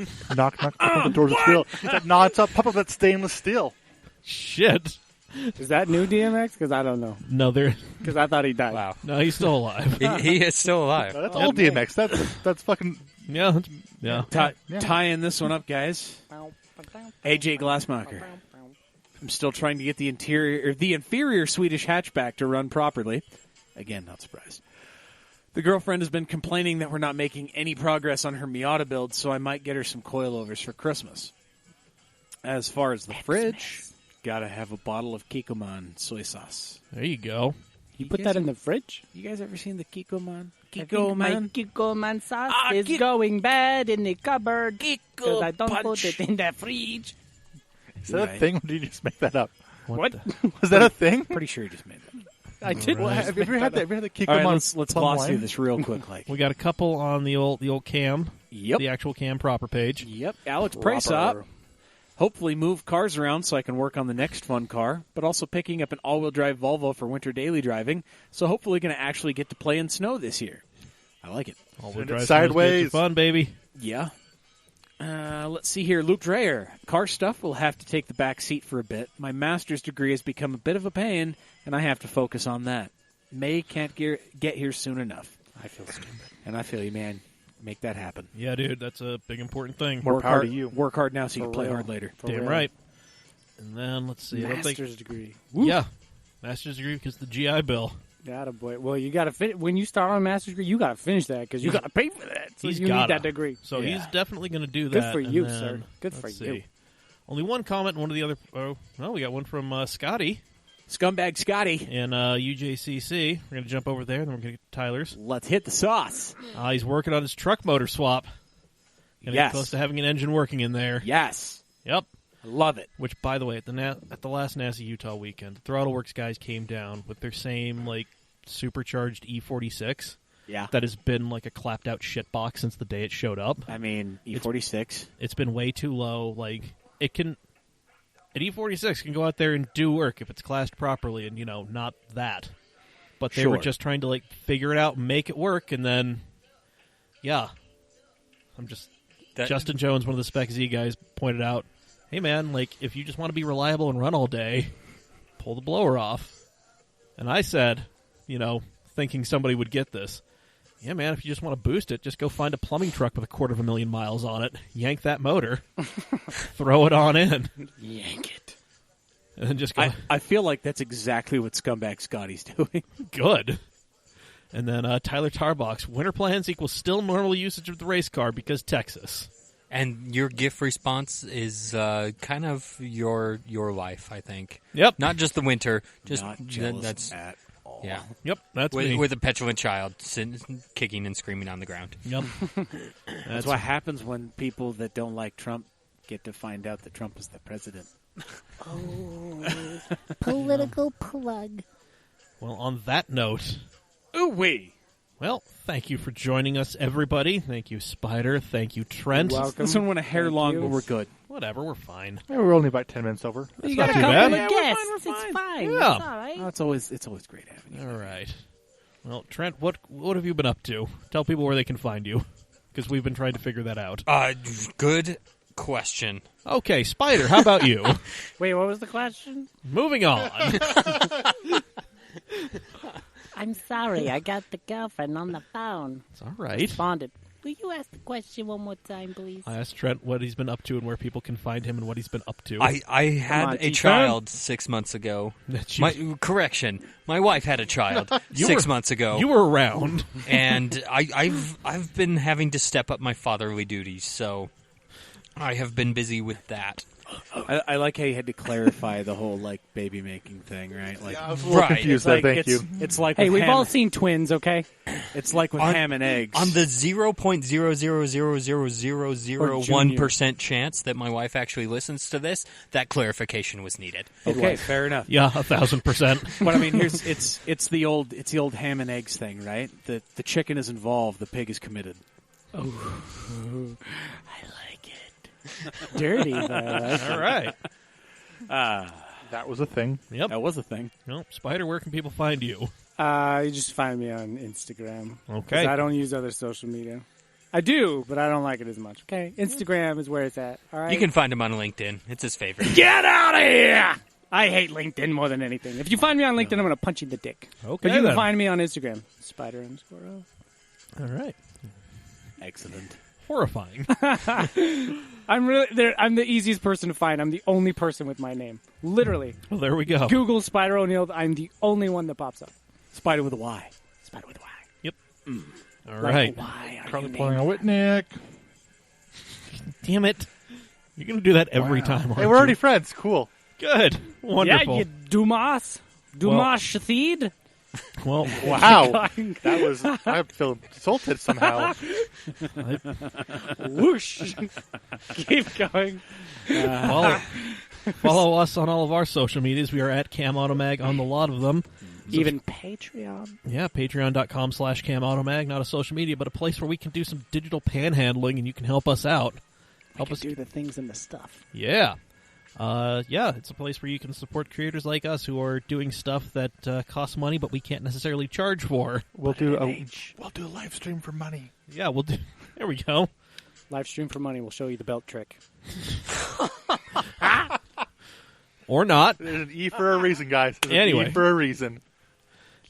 you. knock on the door of steel. He said, "No, it's a pup of that stainless steel." Shit. Is that new DMX? Because I don't know. No, Because I thought he died. Wow. no, he's still alive. He is still alive. No, that's old DMX. That's fucking. Yeah. Yeah. Tying this one up, guys. AJ Glassmacher. I'm still trying to get the inferior Swedish hatchback to run properly. Again, not surprised. The girlfriend has been complaining that we're not making any progress on her Miata build, so I might get her some coilovers for Christmas. As far as the fridge, gotta have a bottle of Kikkoman soy sauce. There you go. You put that in the fridge? You guys ever seen the Kikkoman? My Kikkoman sauce is going bad in the cupboard because I don't put it in the fridge. Is that a thing, or did you just make that up? What? Was that a thing? Pretty sure you just made that. I did. Well, have you ever had the Kikkoman? All right, let's gloss wine? through this real quick. We got a couple on the old cam. Yep. The actual cam proper page. Yep. Alex Priceop. Hopefully move cars around so I can work on the next fun car, but also picking up an all-wheel drive Volvo for winter daily driving, so hopefully going to actually get to play in snow this year. I like it. All-wheel drive sideways. fun, baby. Yeah. Let's see here. Luke Dreyer. Car stuff will have to take the back seat for a bit. My master's degree has become a bit of a pain, and I have to focus on that. May can't get here soon enough. I feel stupid. And I feel you, man. Make that happen. Yeah, dude, that's a big important thing. More power to you. Work hard now so you For can play real. hard later. For Damn real. right. And then, let's see. I don't think... Master's degree. Yeah. Master's degree because the GI Bill. Boy. Well, you got to finish. When you start on a master's degree, you got to finish that because you got to pay for that. So He's you gotta. need that degree. So Yeah. he's definitely going to do that. Good for and you, then, sir. Good for let's you. see. Only one comment, one of the other... Oh, well, we got one from Scotty Scumbag Scotty. in UJCC. We're going to jump over there, then we're going to get to Tyler's. Let's hit the sauce. He's working on his truck motor swap. Gonna Yes. get close to having an engine working in there. Yes. Yep. I love it. Which, by the way, at the last NASA Utah weekend, the ThrottleWorks guys came down with their same supercharged E46 Yeah. that has been like a clapped out shitbox since the day it showed up. I mean, E46. It's been way too low. An E46 can go out there and do work if it's classed properly, and not that. But they were Sure. just trying to figure it out and make it work, and then Justin Jones, one of the Spec Z guys, pointed out, hey man, if you just want to be reliable and run all day, pull the blower off. And I said, thinking somebody would get this, yeah man, if you just want to boost it, just go find a plumbing truck with 250,000 miles on it, yank that motor, throw it on in. Yank it. And then just go, I feel like that's exactly what Scumbag Scotty's doing. good. And then Tyler Tarbox, winter plans equals still normal usage of the race car because Texas. And your GIF response is kind of your life, I think. Yep. Not just the winter. Just Not jealous that's at all. yeah. Yep, that's me. With a petulant child kicking and screaming on the ground. Yep. That's what happens when people that don't like Trump get to find out that Trump is the president. Political plug. Well, on that note, Ooh-wee. well, thank you for joining us, everybody. Thank you, Spyder. Thank you, Trent. You're welcome. This one went a hair Thank long, you. but we're good. Whatever, we're fine. Yeah, we're only about 10 minutes over. That's You not got a too couple bad. of guests. It's fine. Yeah. It's all right. Oh, it's always great having you. All right. Well, Trent, what have you been up to? Tell people where they can find you, because we've been trying to figure that out. Good question. Okay, Spyder, how about you? Wait, what was the question? Moving on. I'm sorry. I got the girlfriend on the phone. It's all right. Responded. Will you ask the question one more time, please? I asked Trent what he's been up to and where people can find him and what he's been up to. I had on, a T-Time. child 6 months ago. That you- Correction. My wife had a child You 6 were- months ago. You were around. And I've been having to step up my fatherly duties, so I have been busy with that. I like how you had to clarify the whole baby making thing, right? I was a little Right. confused there, thank you. It's like Hey, with we've all ham, seen twins, okay? it's like with ham and eggs. On the 0.0000001% chance that my wife actually listens to this, that clarification was needed. Okay, fair enough. Yeah, 1,000%. But I mean, it's the old ham and eggs thing, right? The chicken is involved, the pig is committed. I like it. Dirty, but I like it. All right. That was a thing. Yep. That was a thing. Well, Spyder, where can people find you? You just find me on Instagram. 'Cause Okay. I don't use other social media. I do, but I don't like it as much. Okay, Instagram is where it's at. All right. You can find him on LinkedIn. It's his favorite. Get out of here! I hate LinkedIn more than anything. If you find me on LinkedIn, I'm going to punch you in the dick. Okay, But you then. can find me on Instagram. Spyder_. All right. Excellent. horrifying. I'm the easiest person to find. I'm the only person with my name. Literally. Well, there we go. Google Spyder O'Neill. I'm the only one that pops up. Spyder with a Y. Spyder with a Y. Yep. All right. Why are Carly you pulling a named Whitnick. Damn it. You're going to do that every time, aren't Hey, we're already you? friends. Cool. Good. Wonderful. Yeah, you Dumas. Dumas Shathid. Well, Wow. That was. I feel insulted somehow. Whoosh. Keep going. follow us on all of our social medias. We are at CamAutomag on the lot of them. Even Patreon. Yeah, patreon.com/CamAutomag. Not a social media, but a place where we can do some digital panhandling and you can help us out. Help us do the things and the stuff. Yeah. It's a place where you can support creators like us who are doing stuff that costs money, but we can't necessarily charge for. We'll do a live stream for money. Yeah, we'll do. There we go. Live stream for money. We'll show you the belt trick. Or not. There's an E for a reason, guys. There's Anyway. an E for a reason.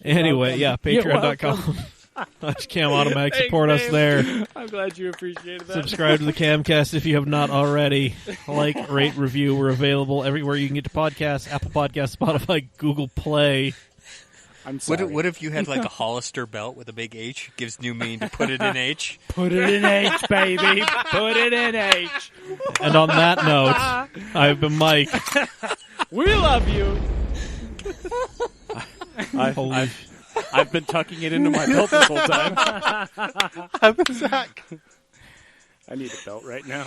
Anyway, yeah, patreon.com. CamAutomag. Support us there. I'm glad you appreciated that. Subscribe to the Camcast if you have not already. Like, rate, review. We're available everywhere you can get to podcasts. Apple Podcasts, Spotify, Google Play. I'm sorry. What if you had like a Hollister belt with a big H? Gives new meaning to put it in H. Put it in H, baby. Put it in H. And on that note, I've been Mike. We love you. I've been tucking it into my belt this whole time. I've been Zach. I need a belt right now.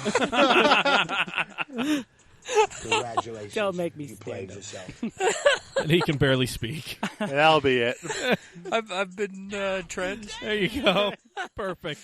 Congratulations. Don't make me you stand played up. yourself. And he can barely speak. That'll be it. I've been Trent. There you go. Perfect.